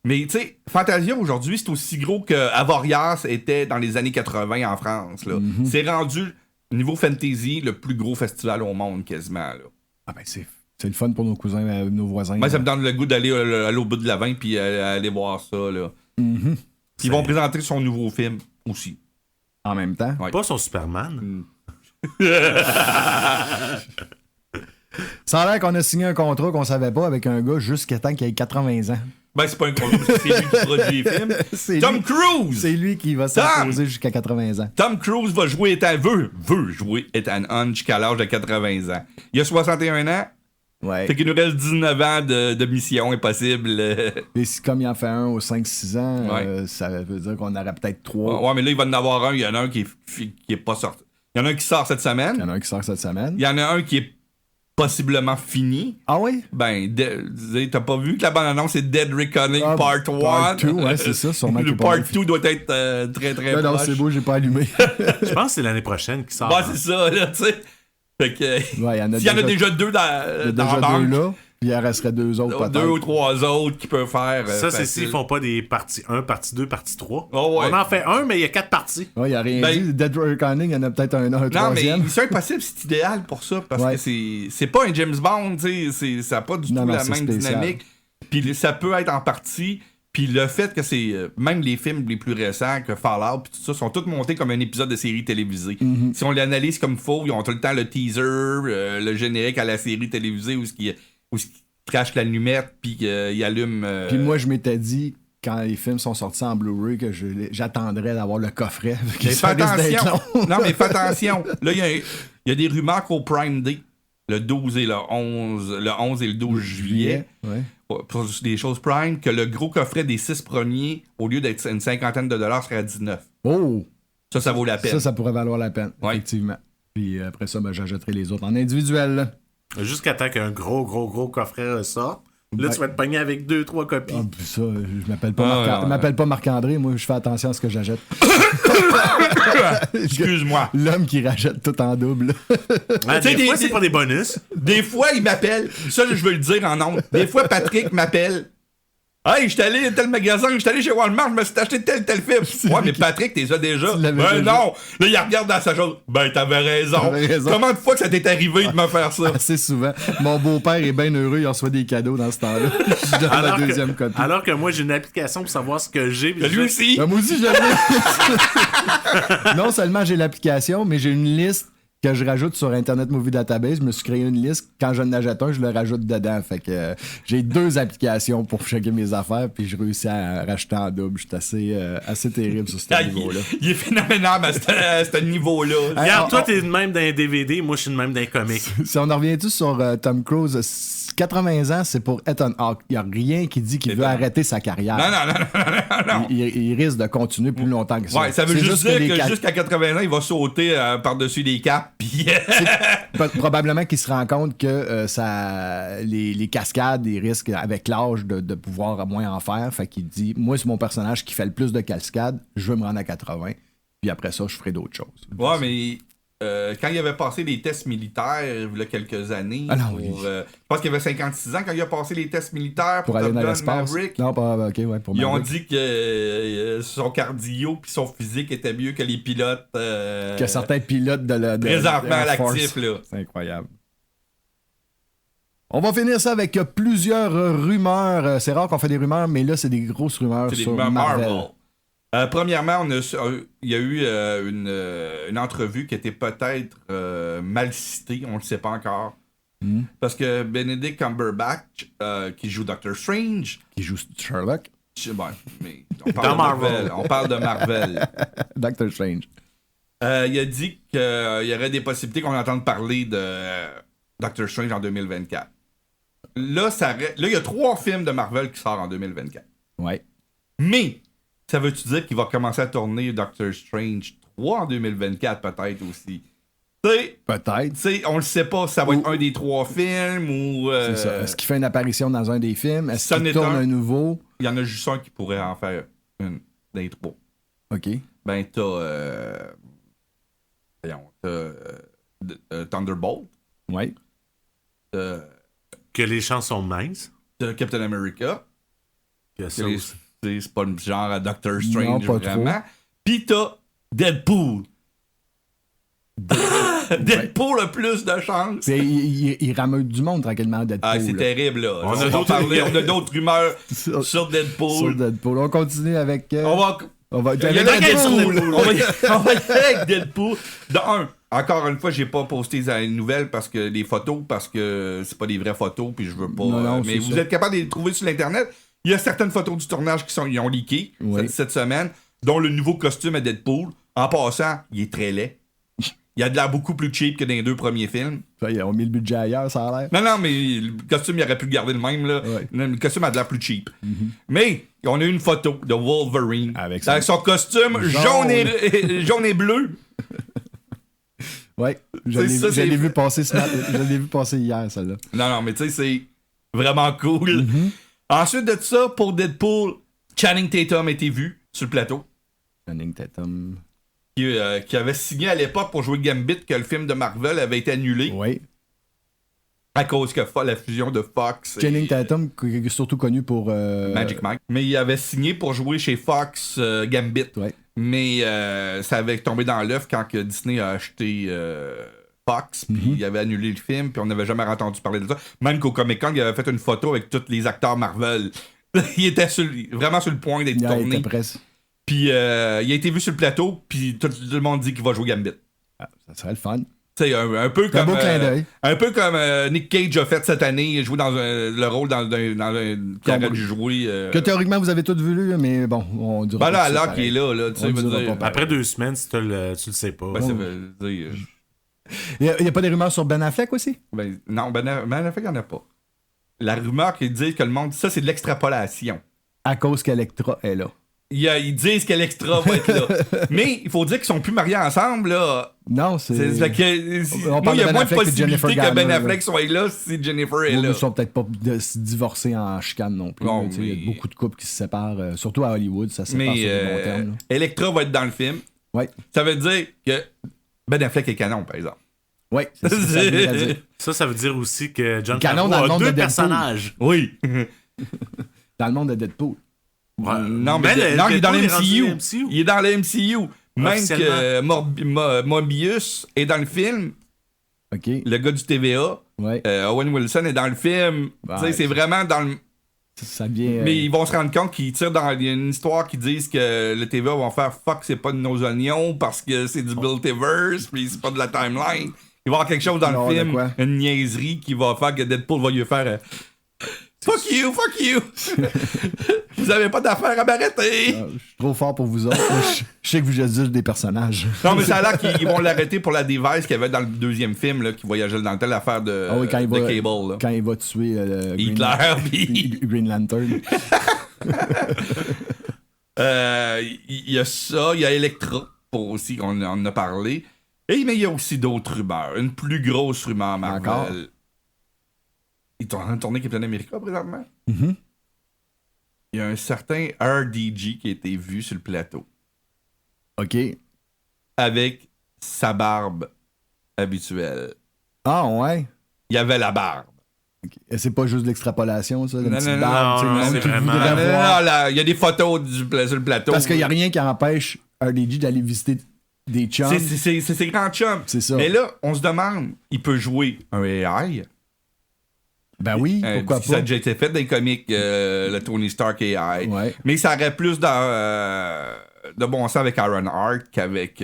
S2: Mais tu sais, Fantasia aujourd'hui, c'est aussi gros que Avoriaz était dans les années 80 en France. Là. C'est rendu, niveau fantasy, le plus gros festival au monde quasiment. Là.
S3: Ah ben c'est le fun pour nos cousins, nos voisins.
S2: Moi, ça me donne le goût d'aller au bout de la vin puis aller voir ça. Là.
S3: Mm-hmm.
S2: Ils vont présenter son nouveau film aussi.
S3: En même temps.
S2: Ouais.
S4: Pas son Superman.
S3: Ça a l'air qu'on a signé un contrat qu'on savait pas avec un gars jusqu'à temps qu'il ait 80 ans.
S2: Ben, c'est pas un contrat, c'est lui qui produit les films. Tom Cruise!
S3: C'est lui qui va s'imposer jusqu'à 80 ans.
S2: Tom Cruise va jouer veut jouer Ethan Hunt jusqu'à l'âge de 80 ans. Il a 61 ans.
S3: Ouais.
S2: Fait qu'il nous reste 19 ans de mission impossible.
S3: Et si comme il en fait un aux 5-6 ans,
S2: Ouais.
S3: ça veut dire qu'on aurait peut-être 3.
S2: Ouais, mais là, il va en avoir un. Il y en a un qui est pas sorti. Il y en a un qui sort cette semaine.
S3: Il y en a un qui sort cette semaine.
S2: Il y en a un qui est possiblement fini.
S3: Ah oui?
S2: Ben, t'as pas vu que la bande-annonce c'est Dead Reckoning Part 1?
S3: Part 2, ouais, c'est ça. Sûrement
S2: Le Part 2 doit être très très
S3: non,
S2: proche.
S3: c'est beau, j'ai pas allumé.
S4: Je pense que c'est l'année prochaine qui sort.
S2: Bah, c'est ça, là, tu sais. Fait que.
S3: Ouais,
S2: s'il y en a déjà deux dans
S3: déjà
S2: la banque,
S3: deux là, puis il en resterait deux autres peut-être.
S2: deux ou trois autres qui peuvent faire.
S4: Ça, c'est
S2: facile.
S4: s'ils font pas des parties 1, partie 2, partie 3.
S2: Oh, ouais.
S4: On en fait un, mais il y a 4 parties.
S3: Ouais, il a rien
S2: Ben,
S3: dit. Dead Reckoning, il y en a peut-être un
S2: Non, mais
S3: troisième.
S2: Mission Impossible, c'est idéal pour ça, parce
S3: Ouais.
S2: que c'est pas un James Bond, tu sais, ça n'a pas du
S3: Non,
S2: tout
S3: non,
S2: la
S3: c'est
S2: même
S3: spécial.
S2: dynamique. Puis ça peut être en partie. Puis le fait que c'est. Même les films les plus récents, que Fallout, puis tout ça, sont tous montés comme un épisode de série télévisée.
S3: Mm-hmm.
S2: Si on l'analyse comme faux, ils ont tout le temps le teaser, le générique à la série télévisée où ils crachent la lumette, puis qu'ils allument.
S3: Puis moi, je m'étais dit, quand les films sont sortis en Blu-ray, que j'attendrais d'avoir le coffret.
S2: Mais fais attention! Non, mais fais attention! Là, il y a des rumeurs qu'au Prime Day, le 12 et le 11 et le 12 juillet,
S3: Ouais.
S2: pour des choses Prime, que le gros coffret des 6 premiers, au lieu d'être une cinquantaine de dollars, serait à 19.
S3: Oh!
S2: Ça vaut la peine.
S3: Ça pourrait valoir la peine,
S2: Ouais.
S3: effectivement. Puis après ça, ben, j'achèterai les autres en individuel. Là.
S4: Jusqu'à temps qu'un gros coffret sorte. Là,
S3: Ouais.
S4: tu vas te pogner avec 2-3 copies.
S3: Ah, puis ça, je m'appelle pas, m'appelle pas Marc-André. Moi, je fais attention à ce que j'achète.
S2: Excuse-moi.
S3: L'homme qui rachète tout en double.
S4: Ah,
S2: Tu sais,
S4: des fois,
S2: des-
S4: c'est pas des bonus.
S2: Des fois, il m'appelle. Ça, je veux le dire en nombre. Des fois, Patrick m'appelle. Hey, j'étais allé à tel magasin, j'étais allé chez Walmart, je me suis acheté tel film. Ouais, mais Patrick, t'es ça déjà.
S3: Tu l'avais
S2: Ben
S3: déjà.
S2: non. Là, il regarde dans sa chose. Ben, t'avais raison.
S3: T'avais raison.
S2: Combien de fois que ça t'est arrivé de me faire ça?
S3: Assez souvent. Mon beau-père est bien heureux, il reçoit des cadeaux dans ce temps-là. Je donne la deuxième copie.
S4: Alors que moi, j'ai une application pour savoir ce que j'ai. puis
S2: Lui aussi.
S3: Ben, moi aussi, je l'ai. Non seulement j'ai l'application, mais j'ai une liste que je rajoute sur Internet Movie Database. Je me suis créé une liste. Quand je n'achète un, je le rajoute dedans. Fait que j'ai 2 applications pour checker mes affaires, puis je réussis à racheter en double. Je suis assez terrible sur ce
S2: Ah,
S3: niveau-là.
S2: il est phénoménal à ce niveau-là.
S4: Regarde, toi,
S3: on-
S4: t'es de même dans les DVD, moi, je suis de même dans les comics.
S3: Si on en revient-tu sur Tom Cruise, 80 ans, c'est pour Ethan Hawke. Il n'y a rien qui dit qu'il veut arrêter sa carrière.
S2: Non.
S3: Il risque de continuer plus longtemps que ça.
S2: Ouais, ça veut
S3: C'est
S2: juste dire
S3: les
S2: que
S3: ca-
S2: jusqu'à 80 ans, il va sauter par-dessus les caps. Puis.
S3: Probablement qu'il se rend compte que les cascades, ils risquent avec l'âge de pouvoir moins en faire. Fait qu'il dit, moi, c'est mon personnage qui fait le plus de cascades, je veux me rendre à 80. Puis après ça, je ferai d'autres choses.
S2: Ouais, mais quand il avait passé les tests militaires, il y a quelques années,
S3: Ah non,
S2: je pense qu'il avait 56 ans quand il a passé les tests militaires
S3: Pour aller
S2: Top
S3: dans
S2: Gun
S3: l'espace.
S2: Maverick.
S3: Non, pas. Ok, ouais, pour
S2: Ils ont
S3: Maverick.
S2: dit que son cardio puis son physique était mieux que les pilotes
S3: Que certains pilotes de
S2: présentement à
S3: Air Force.
S2: l'actif. Là.
S3: C'est incroyable. On va finir ça avec plusieurs rumeurs. C'est rare qu'on fait des rumeurs, mais là, c'est des grosses rumeurs
S2: C'est des
S3: sur
S2: rumeurs
S3: Marvel.
S2: Premièrement, il y a eu une entrevue qui était peut-être mal citée, on ne le sait pas encore. Parce que Benedict Cumberbatch, qui joue Doctor Strange,
S3: Qui joue Sherlock.
S2: Mais on parle de Marvel. On parle de Marvel.
S3: Doctor Strange.
S2: Il a dit qu'il y aurait des possibilités qu'on entende parler de Doctor Strange en 2024. Là, il y a 3 films de Marvel qui sortent en 2024.
S3: Ouais.
S2: Mais, ça veut-tu dire qu'il va commencer à tourner Doctor Strange 3 en 2024 peut-être aussi?
S3: Peut-être.
S2: On le sait pas si ça va être un des 3 films ou...
S3: C'est ça. Est-ce qu'il fait une apparition dans un des films? Est-ce qu'il tourne un nouveau?
S2: Il y en a juste un qui pourrait en faire une des 3.
S3: OK.
S2: Ben, Thunderbolt.
S3: Ouais.
S4: Que les gens sont minces.
S2: Captain America.
S4: Que ça aussi.
S2: C'est pas le genre à Doctor Strange,
S3: pas
S2: vraiment. Pis t'as Deadpool. Deadpool a plus de chance.
S3: Puis il rameute du monde tranquillement, Deadpool.
S2: Ah, c'est terrible, là.
S4: On
S2: a d'autres rumeurs
S3: Sur-
S2: sur Deadpool.
S3: Sur Deadpool. On continue avec...
S2: On va...
S3: il
S2: y a
S3: avec
S2: Deadpool. On va y aller avec Deadpool. De un, encore une fois, j'ai pas posté les nouvelles parce que les photos, parce que c'est pas des vraies photos, puis je veux pas.
S3: Non,
S2: mais
S3: c'est
S2: vous
S3: ça.
S2: êtes capable de les trouver sur l'internet. Il y a certaines photos du tournage ils ont leaké
S3: Oui.
S2: cette semaine, dont le nouveau costume à Deadpool. En passant, il est très laid. Il a de l'air beaucoup plus cheap que dans les 2 premiers films.
S3: Ils ont mis le budget ailleurs, ça a l'air.
S2: Non, mais le costume, il aurait pu le garder le même. Là.
S3: Ouais.
S2: Le costume a de l'air plus cheap. Mais on a eu une photo de Wolverine
S3: Avec
S2: son costume jaune et bleu.
S3: Ouais. Je l'ai vu passer hier, celle-là.
S2: Non, mais tu sais, c'est vraiment cool. Ensuite de ça, pour Deadpool, Channing Tatum a été vu sur le plateau.
S3: Channing Tatum.
S2: Qui avait signé à l'époque pour jouer Gambit que le film de Marvel avait été annulé
S3: Oui.
S2: à cause que la fusion de Fox
S3: Channing
S2: et
S3: Tatum, qui est surtout connu pour...
S2: Magic Mike. Mais il avait signé pour jouer chez Fox Gambit.
S3: Ouais.
S2: Mais ça avait tombé dans l'œuf quand que Disney a acheté Fox, puis il avait annulé le film, puis on n'avait jamais entendu parler de ça. Même qu'au Comic-Con, il avait fait une photo avec tous les acteurs Marvel. Il était vraiment sur le point d'être
S3: Il
S2: tourné.
S3: était presque.
S2: Puis il a été vu sur le plateau, puis tout le monde dit qu'il va jouer Gambit.
S3: Ah, ça serait le fun.
S2: Tu sais, un peu
S3: C'est un
S2: comme...
S3: beau clin d'œil.
S2: Un peu comme Nick Cage a fait cette année, il a joué dans le rôle dans qui aurait dû jouer...
S3: Que théoriquement, vous avez tous vu, là, mais bon, on dira
S2: Ben là,
S3: pas ça,
S2: alors
S3: pareil.
S2: qu'il est là, tu sais,
S3: On
S2: veut
S3: dira
S2: dire...
S3: pas
S4: Après 2 semaines, si tu le sais pas.
S2: Ben, ça veut dire...
S3: Il n'y a pas des rumeurs sur Ben Affleck aussi?
S2: Ben, non, Ben Affleck, il n'y en a pas. La rumeur qui dit que le monde... Ça, c'est de l'extrapolation.
S3: À cause qu'Electra est là.
S2: Ils disent que l'extra va être là. Mais il faut dire qu'ils sont plus mariés ensemble, là.
S3: Non, c'est...
S2: Fait que,
S3: On
S2: moi,
S3: parle
S2: il y
S3: de
S2: a
S3: Ben
S2: moins de
S3: Affleck et Jennifer
S2: possibilités que Ben
S3: Garner,
S2: Affleck soit là si Jennifer est
S3: Ils
S2: là.
S3: ne sont peut-être pas se divorcer en chicane non plus.
S2: Non,
S3: là, tu sais, il y
S2: mais-
S3: a beaucoup de couples qui se séparent, surtout à Hollywood, ça se sépare
S2: Mais
S3: sur le long terme. là.
S2: Electra va être dans le film.
S3: Ouais.
S2: Ça veut dire que Ben Affleck est canon, par exemple.
S3: Oui, c'est ça que ça veut dire.
S4: Ça veut dire aussi que John
S3: Canon dans
S4: Favreau
S3: le
S4: a
S3: monde de
S4: 2
S3: Deadpool.
S4: personnages.
S2: Oui.
S3: Dans le monde de Deadpool.
S2: Non, mais il est dans le
S4: Deadpool
S2: MCU. Il est dans le MCU. Même que Morbius est dans le film.
S3: OK.
S2: Le gars du TVA.
S3: Ouais.
S2: Owen Wilson est dans le film.
S3: Ouais,
S2: Tu sais, c'est vraiment dans le...
S3: Ça vient.
S2: Mais ils vont se rendre compte qu'ils tirent dans... Il y a une histoire qui disent que le TVA va faire « Fuck, c'est pas de nos oignons parce que c'est du multiverse puis c'est pas de la timeline. » Il va y avoir quelque chose dans
S3: Non,
S2: le
S3: de
S2: film,
S3: quoi?
S2: une niaiserie qui va faire que Deadpool va lui faire fuck you! Vous avez pas d'affaires à m'arrêter!
S3: Je suis trop fort pour vous autres. Je sais que vous êtes juste des personnages.
S2: Non, mais ça a l'air qu'ils vont l'arrêter pour la device qu'il y avait dans le 2e film, là, qui voyageait dans le temps, l'affaire de,
S3: Ah oui, quand il
S2: de
S3: va,
S2: Cable. Là.
S3: Quand il va tuer
S2: Hitler, puis...
S3: Green Lantern.
S2: Il y a ça, il y a Electra, pour aussi, on en a parlé. Mais il y a aussi d'autres rumeurs. Une plus grosse rumeur, Marvel.
S3: Encore?
S2: Ils sont en train de tourner Captain America présentement.
S3: Mhm.
S2: Il y a un certain RDG qui a été vu sur le plateau.
S3: OK.
S2: Avec sa barbe habituel.
S3: Ah, ouais.
S2: Il y avait la barbe.
S3: Et c'est pas juste de l'extrapolation, ça?
S2: Non, non,
S3: c'est
S4: vraiment-
S2: il y a des photos sur le plateau.
S3: Parce qu'il n'y a rien qui empêche RDG d'aller visiter des chums.
S2: C'est ses grands chums.
S3: C'est ça.
S2: Mais là, on se demande, il peut jouer un AI.
S3: Ben oui, pourquoi
S2: Ça a
S3: pas?
S2: déjà été fait dans les comics, le Tony Stark AI.
S3: Ouais.
S2: Mais ça aurait plus de bon sens avec Iron Heart qu'avec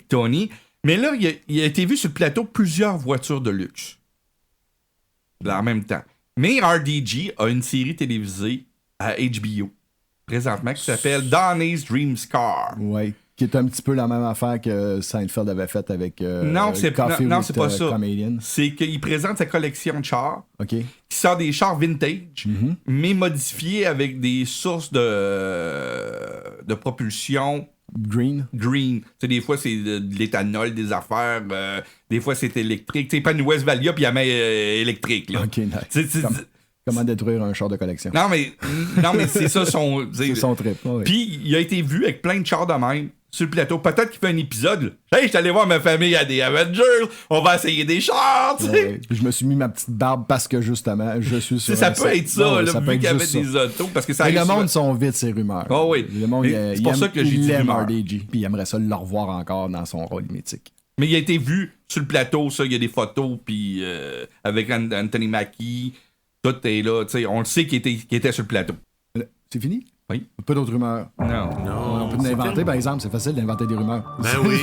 S4: Tony.
S2: Mais là, il a été vu sur le plateau plusieurs voitures de luxe. Là, en même temps. Mais RDG a une série télévisée à HBO, présentement, qui s'appelle Donnie's Dream Car.
S3: Ouais. Qui est un petit peu la même affaire que Seinfeld avait faite avec
S2: Non, c'est
S3: Coffee
S2: non,
S3: with,
S2: c'est pas ça.
S3: Comedian.
S2: C'est qu'il présente sa collection de chars,
S3: OK.
S2: qui sort des chars vintage,
S3: Mm-hmm.
S2: mais modifiés avec des sources de propulsion
S3: Green.
S2: green. Tu sais, des fois, c'est de l'éthanol, des affaires. Des fois, c'est électrique. Tu sais, pas une Westphalia, puis il y a même électrique. Là.
S3: OK, nice.
S2: C'est-
S3: Comment détruire un char de collection.
S2: Non, mais c'est ça son...
S3: C'est son trip. Ouais.
S2: Puis, il a été vu avec plein de chars de même sur le plateau. Peut-être qu'il fait un épisode. Hey, je suis allé voir ma famille à des Avengers. On va essayer des chars, tu sais.
S3: Ouais. Puis je me suis mis ma petite barbe parce que justement, je suis sur
S2: Ça
S3: un
S2: peut
S3: set.
S2: être ça,
S3: Ouais,
S2: là,
S3: ça peut
S2: vu
S3: être
S2: qu'il y avait
S3: juste ça.
S2: des autos. Parce que ça
S3: Mais le
S2: arrive
S3: monde
S2: souvent.
S3: sont vite ces rumeurs.
S2: Oh oui.
S3: Le monde,
S2: Mais c'est pour ça que j'ai dit
S3: il aime
S2: rumeur.
S3: RDG. Puis il aimerait ça le revoir encore dans son rôle mythique.
S2: Mais il a été vu sur le plateau, ça. Il y a des photos, puis avec Anthony Mackie. Tout est là, tu sais. On le sait qu'il était sur le plateau.
S3: C'est fini?
S2: Oui.
S3: Pas d'autres rumeurs.
S2: Non.
S4: Non.
S3: On peut
S4: c'est
S3: l'inventer,
S4: terminé.
S3: par exemple. C'est facile d'inventer des rumeurs.
S4: Ben oui.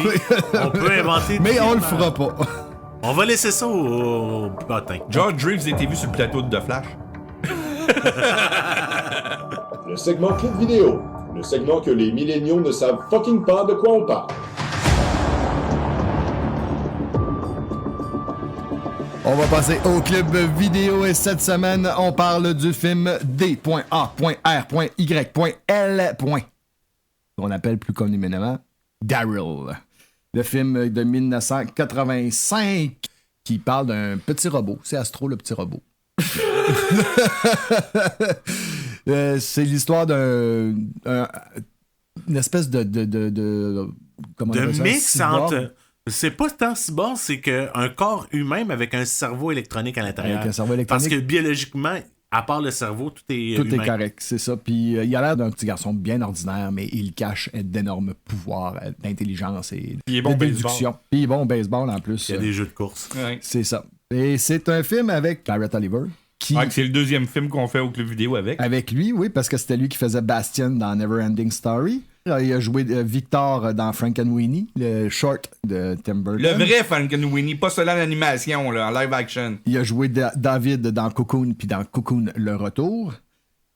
S4: On peut inventer.
S3: Mais
S4: des
S3: on le
S4: rumeurs.
S3: fera pas.
S4: On va laisser ça au bottin.
S2: George Reeves a été vu sur le plateau de The Flash.
S1: Le segment clip vidéo. Le segment que les milléniaux ne savent fucking pas de quoi on parle.
S3: On va passer au club vidéo et cette semaine, on parle du film D.A.R.Y.L. qu'on appelle plus communément Daryl. Le film de 1985 qui parle d'un petit robot. C'est Astro, le petit robot. C'est l'histoire d'une espèce de comment on
S4: De
S3: appelle ça?
S4: mix
S3: Cyborg.
S4: entre. C'est pas tant cyborg, c'est qu'un corps humain avec un cerveau électronique à l'intérieur.
S3: Avec un cerveau
S4: Parce
S3: électronique.
S4: que biologiquement, à part le cerveau, tout est
S3: Tout
S4: humain.
S3: est correct, c'est ça. Puis il a l'air d'un petit garçon bien ordinaire, mais il cache d'énormes pouvoirs d'intelligence et
S2: Il est bon
S3: de
S2: au
S3: déduction. Puis il est bon au baseball en plus.
S4: Il y a des jeux de course.
S2: Ouais.
S3: C'est ça. Et c'est un film avec Garrett Oliver. Qui,
S2: C'est le deuxième film qu'on fait au club vidéo avec.
S3: avec lui, oui, parce que c'était lui qui faisait Bastion dans Neverending Story. Il a joué Victor dans Frankenweenie, le short de Tim Burton.
S2: Le vrai Frankenweenie, pas celui en animation, là, en live action.
S3: Il a joué David dans Cocoon, puis dans Cocoon Le Retour.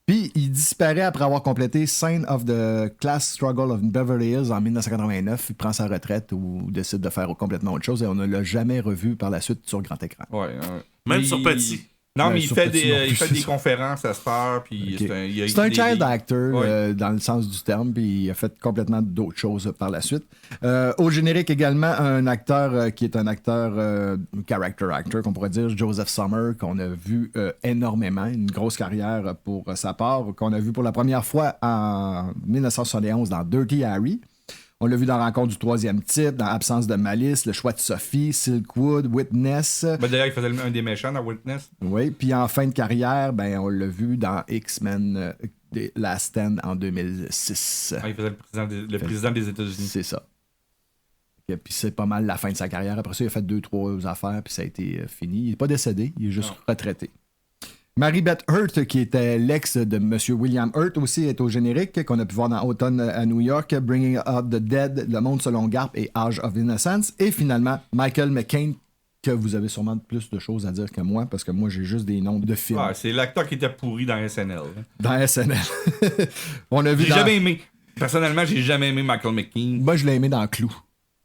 S3: Puis il disparaît après avoir complété Sign of the Class Struggle of Beverly Hills en 1989. Il prend sa retraite ou décide de faire complètement autre chose et on ne l'a jamais revu par la suite sur grand écran.
S2: Ouais.
S4: Même
S2: Mais
S4: sur petit.
S2: Non,
S3: Ouais,
S2: mais il
S3: sur
S2: fait
S3: petit
S2: des,
S3: non plus,
S2: il fait
S3: c'est
S2: des
S3: ça.
S2: conférences à Star, puis
S3: Ok.
S2: il a
S3: C'est un
S2: des-
S3: child actor
S2: Ouais.
S3: dans le sens du terme, puis il a fait complètement d'autres choses par la suite. Au générique également, un acteur qui est un acteur character actor, qu'on pourrait dire, Joseph Summer, qu'on a vu énormément, une grosse carrière pour sa part, qu'on a vu pour la première fois en 1971 dans Dirty Harry. On l'a vu dans Rencontre du troisième type, dans Absence de malice, Le choix de Sophie, Silkwood, Witness.
S2: Ben, d'ailleurs, il faisait un des méchants dans Witness.
S3: Oui, puis en fin de carrière, ben, on l'a vu dans X-Men Last Stand en 2006.
S2: Ah, il faisait le président des États-Unis.
S3: C'est ça. Et puis c'est pas mal la fin de sa carrière. Après ça, il a fait 2-3 affaires, puis ça a été fini. Il n'est pas décédé, il est juste retraité. Mary-Beth Hurt, qui était l'ex de M. William Hurt, aussi est au générique, qu'on a pu voir dans Automne à New York, Bringing Up the Dead, Le Monde selon Garp et Age of Innocence. Et finalement, Michael McCain, que vous avez sûrement plus de choses à dire que moi, parce que moi, j'ai juste des noms de films
S2: Ouais, c'est l'acteur qui était pourri dans SNL. hein.
S3: dans SNL. On a vu
S2: J'ai
S3: dans...
S2: jamais aimé. Personnellement, j'ai jamais aimé Michael McKean.
S3: Moi, je l'ai aimé dans Clou.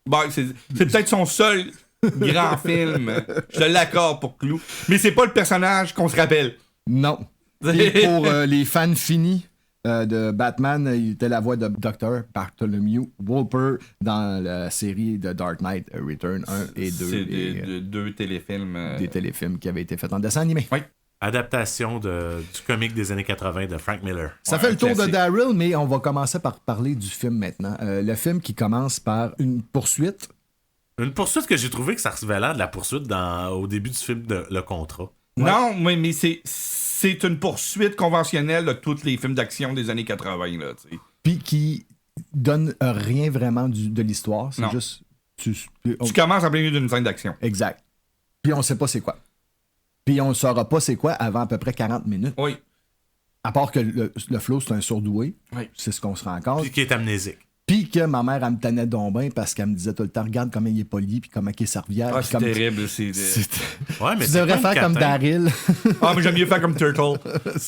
S2: Bon, c'est peut-être son seul grand film. Je te l'accorde pour Clou. Mais c'est pas le personnage qu'on se rappelle.
S3: Non. Et pour les fans finis de Batman, il était la voix de Dr. Bartholomew Wolper dans la série de Dark Knight Return 1 et 2.
S2: C'est
S3: et,
S2: deux téléfilms.
S3: des téléfilms qui avaient été faits en dessin animé.
S2: Oui.
S4: Adaptation du comique des années 80 de Frank Miller.
S3: Ça
S2: Ouais,
S3: fait le tour de
S2: classique.
S3: Daryl, mais on va commencer par parler du film maintenant. Le film qui commence par une poursuite
S4: Une poursuite que j'ai trouvé que ça recevait l'air de la poursuite au début du film de Le Contrat.
S3: Ouais.
S2: Non, mais c'est une poursuite conventionnelle de tous les films d'action des années 80, là, tu sais.
S3: Puis qui donne rien vraiment de l'histoire. C'est
S2: Non.
S3: juste...
S2: Tu commences en plein milieu d'une scène d'action.
S3: Exact. Puis on sait pas c'est quoi. Puis on ne saura pas c'est quoi avant à peu près 40 minutes.
S2: Oui.
S3: À part que le Flo, c'est un surdoué.
S2: Oui.
S3: C'est ce qu'on se rend compte.
S4: Puis qui est amnésique.
S3: Puis que ma mère, elle me tenait donc bien parce qu'elle me disait tout le temps, regarde comment il est poli, puis comment il est serviable.
S2: Ah,
S3: puis
S2: c'est
S3: comme...
S2: terrible.
S4: Ouais, mais
S3: Tu
S4: c'est
S3: devrais
S4: pas
S3: faire
S4: une
S3: comme
S4: catin.
S3: Daryl.
S2: Ah, mais j'aime mieux faire comme Turtle.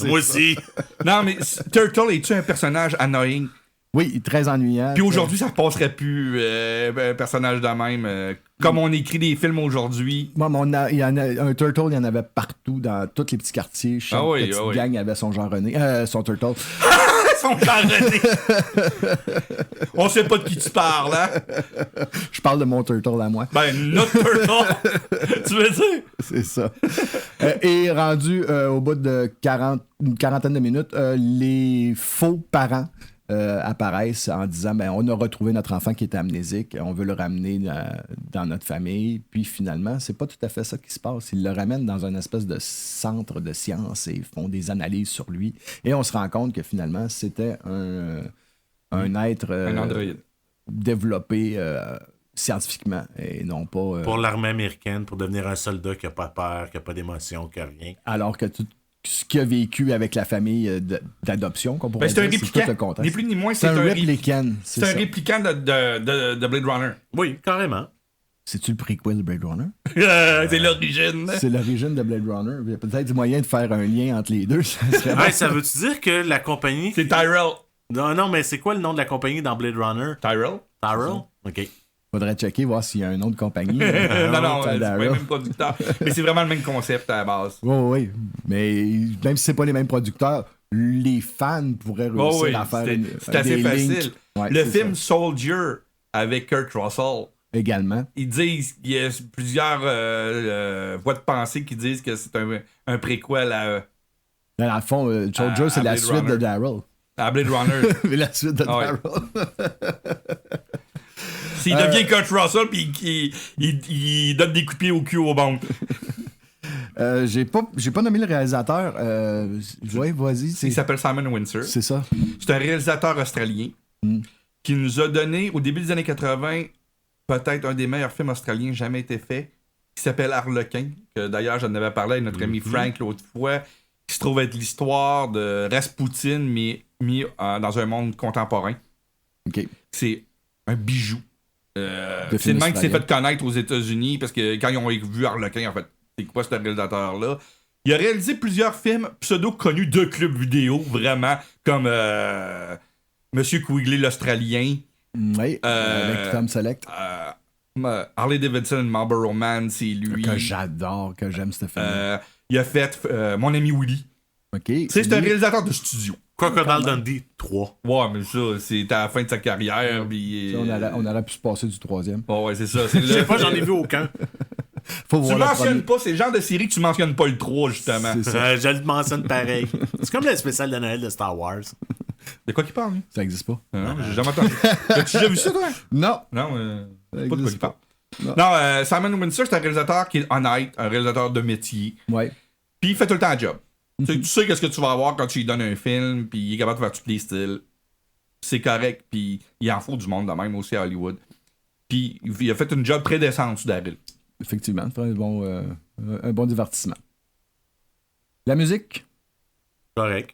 S4: Moi aussi.
S2: Non, mais Turtle, es-tu un personnage annoying?
S3: Oui, très ennuyant.
S2: Puis aujourd'hui, ça passerait plus, un personnage de même. Comme on écrit des films aujourd'hui.
S3: Moi, il y en a, un Turtle, il y en avait partout, dans tous les petits quartiers. Chaque petite gang avait son Jean-René. Son Turtle.
S2: Son Jean-René. On sait pas de qui tu parles, hein?
S3: Je parle de mon Turtle à moi.
S2: Ben, notre Turtle. Tu veux dire?
S3: C'est ça. Et rendu au bout de une quarantaine de minutes, les faux parents apparaissent en disant on a retrouvé notre enfant qui était amnésique, on veut le ramener dans notre famille. Puis finalement, c'est pas tout à fait ça qui se passe. Ils le ramènent dans une espèce de centre de sciences et font des analyses sur lui. Et on se rend compte que finalement, c'était un être
S2: Un androïde.
S3: développé scientifiquement et non pas.
S4: Pour l'armée américaine, pour devenir un soldat qui a pas peur, qui a pas d'émotion, qui a rien.
S3: Alors que tout ce qu'il a vécu avec la famille d'adoption, qu'on pourrait
S2: Ben, c'est un
S3: dire, tout le
S2: répliquant.
S3: contexte.
S2: Ni plus ni moins,
S3: C'est un répliquant.
S2: C'est un répliquant de Blade Runner.
S4: Oui, carrément.
S3: C'est-tu le prequel de Blade Runner?
S2: C'est l'origine.
S3: C'est l'origine de Blade Runner. Il y a peut-être du moyen de faire un lien entre les deux. Ça serait bon.
S4: Hey, ça veut-tu dire que la compagnie...
S2: C'est Tyrell.
S4: Non, mais c'est quoi le nom de la compagnie dans Blade Runner?
S2: Tyrell?
S4: Tyrell? OK.
S3: Faudrait checker, voir s'il y a un nom de compagnie.
S2: Non, c'est pas
S3: Tyrell.
S2: le même producteur. Mais c'est vraiment le même concept à la base.
S3: Oui. Mais même si c'est pas les mêmes producteurs, les fans pourraient réussir
S2: Oh oui,
S3: à faire
S2: c'est assez
S3: des
S2: facile.
S3: links. Ouais,
S2: Le
S3: c'est
S2: film
S3: ça.
S2: Soldier avec Kurt Russell,
S3: Également.
S2: ils disent qu'il y a plusieurs voies de pensée qui disent que c'est un préquel
S3: Dans le fond, Soldier, c'est
S2: à
S3: la
S2: Blade
S3: suite
S2: Runner.
S3: de Daryl.
S2: à Blade Runner.
S3: La suite de
S2: Ah ouais.
S3: Daryl.
S2: S'il devient Kurt Russell puis il donne des coups de pied au cul au bandes.
S3: J'ai pas nommé le réalisateur. Ouais, vas-y.
S2: Il s'appelle Simon Windsor.
S3: C'est ça.
S2: C'est un réalisateur australien qui nous a donné, au début des années 80, peut-être un des meilleurs films australiens jamais été fait, qui s'appelle Harlequin, que d'ailleurs j'en avais parlé avec notre ami Frank l'autre fois, qui se trouve être l'histoire de Rasputin, mais mis dans un monde contemporain.
S3: OK.
S2: C'est un bijou. C'est
S3: film
S2: le même qui s'est
S3: australien.
S2: fait connaître aux États-Unis, parce que quand ils ont vu Harlequin, en fait, c'est quoi ce réalisateur-là? Il a réalisé plusieurs films pseudo-connus de clubs vidéo, vraiment, comme Monsieur Quigley l'Australien,
S3: Oui, avec Tom Selleck.
S2: Harley Davidson and Marlboro Man, c'est lui.
S3: Que j'adore, que j'aime ce film.
S2: Il a fait Mon ami Willy.
S3: OK.
S2: C'est un
S3: lui.
S2: réalisateur de studio.
S4: Crocodile Dundee 3.
S2: Ouais, mais ça, c'est à la fin de sa carrière. Puis,
S3: On aurait pu se passer du troisième.
S2: ouais, c'est ça. C'est
S4: Je sais pas, j'en ai vu aucun.
S3: Faut
S2: Tu
S3: voir le
S2: mentionnes
S3: premier.
S2: pas, c'est le genre de série que tu mentionnes pas le 3, justement.
S3: C'est ça.
S4: Je le mentionne pareil. C'est comme le spécial de Noël de Star Wars.
S2: De quoi qu'il parle, lui?
S3: Ça existe pas.
S2: Non, j'ai jamais entendu. As-tu déjà vu ça, toi?
S3: Non.
S2: Non,
S3: Ça
S2: pas de quoi
S3: existe
S2: il parle.
S3: Non.
S2: Non, Simon Windsor, c'est un réalisateur qui est honnête, un réalisateur de métier.
S3: Ouais.
S2: Puis il fait tout le temps un job. Tu sais qu'est-ce que tu vas avoir quand tu lui donnes un film, puis il est capable de faire tous les styles. C'est correct, puis il en faut du monde de même aussi à Hollywood. Puis il a fait une job très décente sur Daryl.
S3: Effectivement, c'est un bon divertissement. La musique,
S4: Correct.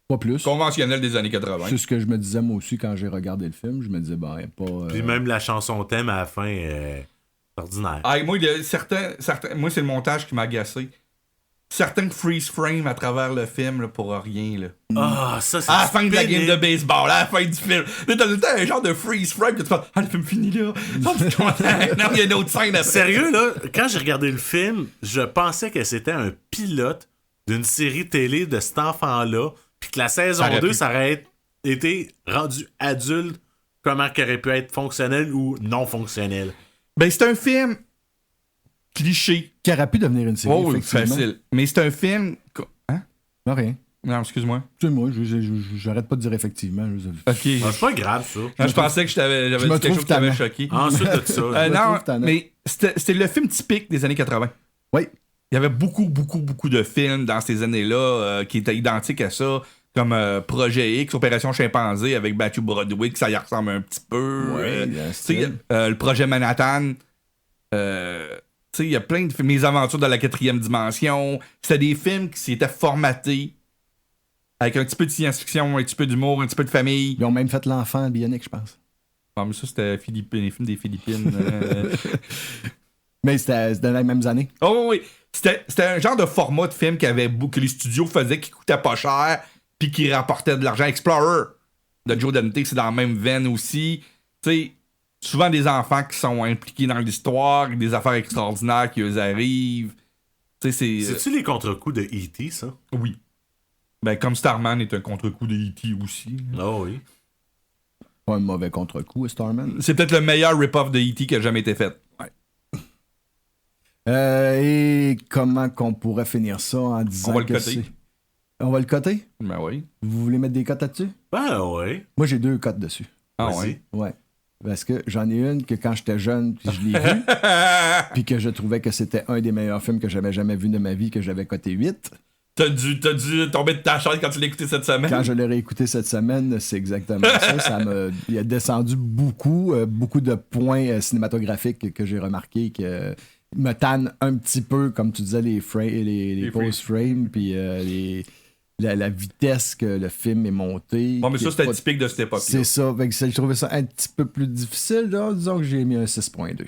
S3: pas plus.
S2: Conventionnel des années 80.
S3: C'est ce que je me disais moi aussi quand j'ai regardé le film. Je me disais, il n'y a pas.
S4: Puis même la chanson thème à la fin est ordinaire.
S2: Ah, moi, moi, c'est le montage qui m'a agacé. Certains freeze frame à travers le film là, pour rien. Là.
S4: Ah, ça c'est
S2: À la fin de la
S4: pénible.
S2: game de baseball, à la fin du film. Là, t'as tout le temps un genre de freeze frame que tu fais le film finit là. Ah, t'es content. Non, il y a une autre scène après.
S4: Sérieux, là, quand j'ai regardé le film, je pensais que c'était un pilote d'une série télé de cet enfant-là, puis que la saison
S2: Ça aurait
S4: 2,
S2: pu.
S4: ça aurait été rendu adulte, comment qu'il aurait pu être fonctionnel ou non fonctionnel.
S2: Ben, c'est un film cliché.
S3: Qui aurait pu devenir une série.
S2: Oh,
S3: effectivement.
S2: facile. Mais c'est un film. Hein?
S3: Non, rien.
S2: Non, excuse-moi.
S3: Tu sais, moi, j'arrête pas de dire effectivement.
S2: Ok.
S4: C'est pas grave, ça.
S2: Je pensais que j'avais dit quelque chose qui t'avait choqué.
S4: Ensuite de ça.
S2: Non, mais c'était le film typique des années 80.
S3: Oui.
S2: Il y avait beaucoup de films dans ces années-là qui étaient identiques à ça, comme Projet X, Opération Chimpanzé avec Matthew Broderick, ça y ressemble un petit peu. Le Projet Manhattan. Il y a plein de films. Mes aventures dans la 4e dimension. C'était des films qui s'étaient formatés avec un petit peu de science-fiction, un petit peu d'humour, un petit peu de famille.
S3: Ils ont même fait L'Enfant bionique, je pense.
S2: Non, mais ça, c'était les films des Philippines.
S3: Mais c'était dans les mêmes années.
S2: Oh oui, c'était un genre de format de film que les studios faisaient qui coûtait pas cher puis qui rapportait de l'argent. Explorer de Joe Dante, c'est dans la même veine aussi. Tu sais, souvent des enfants qui sont impliqués dans l'histoire, des affaires extraordinaires qui eux arrivent. Tu sais,
S4: c'est-tu les contre-coups de E.T., ça?
S2: Oui. Ben, comme Starman est un contre-coup de E.T. aussi.
S4: Oh oui.
S3: Pas un mauvais contre-coup, Starman.
S2: C'est peut-être le meilleur rip-off de E.T. qui a jamais été fait. Ouais.
S3: Et comment qu'on pourrait finir ça en disant
S2: On va le
S3: que
S2: coter.
S3: c'est... On va le coter?
S2: Ben oui.
S3: Vous voulez mettre des cotes là-dessus?
S4: Ben oui.
S3: Moi, j'ai 2 cotes dessus.
S2: Ah
S4: Vas-y.
S2: ouais.
S3: Ouais. Parce que j'en ai une que quand j'étais jeune, puis je l'ai vue, puis que je trouvais que c'était un des meilleurs films que j'avais jamais vu de ma vie, que j'avais coté 8.
S2: T'as dû tomber de ta chaise quand tu l'as écouté cette semaine.
S3: Quand je l'ai réécouté cette semaine, c'est exactement ça. Il a descendu beaucoup de points cinématographiques que j'ai remarqué que me tannent un petit peu, comme tu disais, les post-frames, puis la vitesse que le film est monté.
S2: Bon, mais ça, c'était typique de cette époque.
S3: C'est ça. Fait que je trouvais ça un petit peu plus difficile. Là. Disons que j'ai mis un 6.2.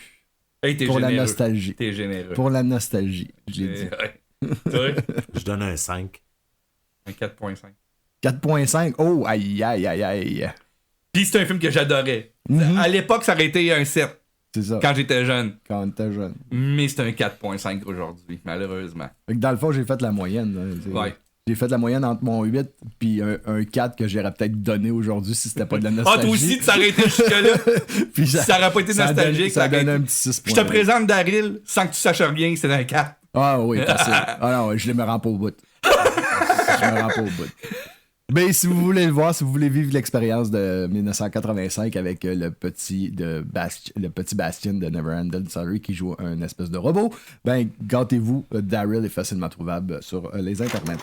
S2: Hey, t'es
S3: pour
S2: généreux.
S3: la nostalgie.
S2: T'es généreux.
S3: Pour la nostalgie, je l'ai dit.
S2: Ouais.
S4: Je donne un 5.
S2: Un 4.5.
S3: 4.5. Oh, aïe, aïe, aïe, aïe.
S2: Puis c'est un film que j'adorais. À l'époque, ça aurait été un 7
S3: C'est ça.
S2: quand j'étais jeune.
S3: Quand on était jeune.
S2: Mais c'est un 4.5 aujourd'hui, malheureusement.
S3: Fait que dans le fond, j'ai fait la moyenne. Là,
S2: Ouais.
S3: J'ai fait la moyenne entre mon 8 puis un 4 que j'aurais peut-être donné aujourd'hui si c'était pas de la nostalgie.
S2: Ah, toi aussi, tu s'aurais été jusque-là.
S3: Puis
S2: ça aurait pas été nostalgique.
S3: Ça
S2: aurait
S3: donne
S2: été-
S3: un petit 6
S2: Je te présente Daryl sans que tu saches rien, c'est un 4.
S3: Ah oui, facile. Ah non, je me rends pas au bout. Je me rends pas au bout. Mais si vous voulez le voir, si vous voulez vivre l'expérience de 1985 avec le petit Bastien de Neverending Story qui joue un espèce de robot, ben gâtez-vous, Daryl est facilement trouvable sur les internets.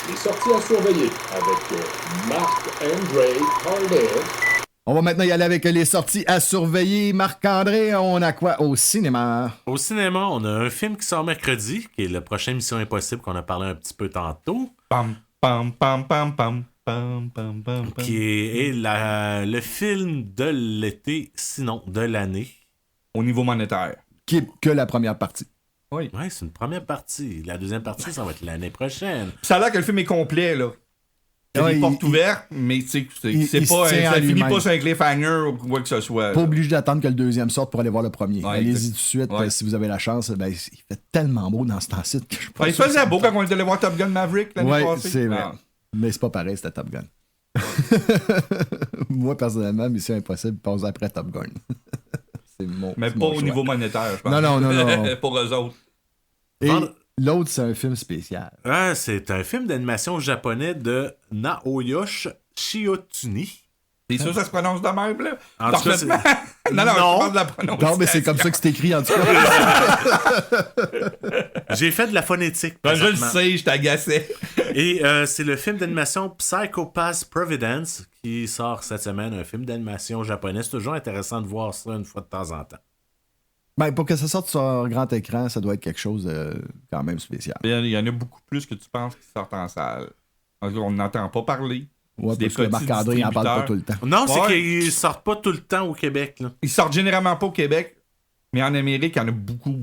S1: Les sorties à surveiller avec Marc-André Carlet.
S3: On va maintenant y aller avec les sorties à surveiller. Marc-André, on a quoi au cinéma?
S4: Au cinéma, on a un film qui sort mercredi, qui est le prochain Mission Impossible qu'on a parlé un petit peu tantôt,
S2: Pam, pam, pam, pam, pam, pam, pam, pam.
S4: qui est le film de l'été, sinon de l'année.
S2: Au niveau monétaire.
S3: Qui est que la première partie.
S2: Oui.
S4: Ouais, c'est une première partie. La deuxième partie, ça va être l'année prochaine.
S2: Ça a l'air que le film est complet, là. Il y a
S3: Ouais,
S2: des
S3: il-
S2: portes ouvertes, mais tu sais,
S3: il
S2: c'est
S3: se
S2: pas
S3: tient en
S2: ça finit
S3: lui-même.
S2: pas sur un cliffhanger ou quoi que ce soit.
S3: Pas
S2: là.
S3: obligé d'attendre que le deuxième sorte pour aller voir le premier.
S2: Ouais,
S3: Allez-y tout de suite,
S2: ouais.
S3: si vous avez la chance. Ben, il fait tellement beau dans ce temps-ci que je suis pas
S2: Il
S3: sûr
S2: faisait
S3: que
S2: beau
S3: ça-
S2: quand on était allé voir Top Gun Maverick l'année
S3: Ouais,
S2: passée.
S3: c'est vrai.
S2: Ah.
S3: Mais c'est pas pareil, c'était Top Gun. Moi, personnellement, Mission Impossible passe après Top Gun. C'est mon.
S2: Mais
S3: c'est
S2: pas
S3: mon
S2: au
S3: choix.
S2: niveau monétaire, je pense.
S3: Non.
S2: Pour eux autres.
S3: Et
S4: Vendre-
S3: l'autre, c'est un film spécial.
S4: Ah, c'est un film d'animation japonais de Naoyoshi Shiotuni.
S2: C'est sûr que ça se prononce de même, là?
S4: En tout cas, c'est-
S2: non, je
S4: Non.
S2: parle de la prononciation.
S3: Non, mais c'est comme ça que c'est écrit, en tout cas.
S4: J'ai fait de la phonétique.
S2: Ben, je le
S4: présentement.
S2: sais, je t'agaçais.
S4: Et c'est le film d'animation Psycho-Pass Providence qui sort cette semaine, un film d'animation japonais. C'est toujours intéressant de voir ça une fois de temps en temps.
S3: Ben, pour que ça sorte sur grand écran, ça doit être quelque chose de quand même spécial.
S2: Il y en a beaucoup plus que tu penses qui sortent en salle. On n'entend pas parler.
S3: Ouais,
S2: Des
S3: parce que
S2: petits
S3: Marc-André n'en parle pas
S2: distributeurs.
S3: tout le temps.
S4: Non, c'est
S2: Ouais.
S4: qu'ils sortent pas tout le temps au Québec. Là.
S2: Ils sortent généralement pas au Québec, mais en Amérique, il y en a beaucoup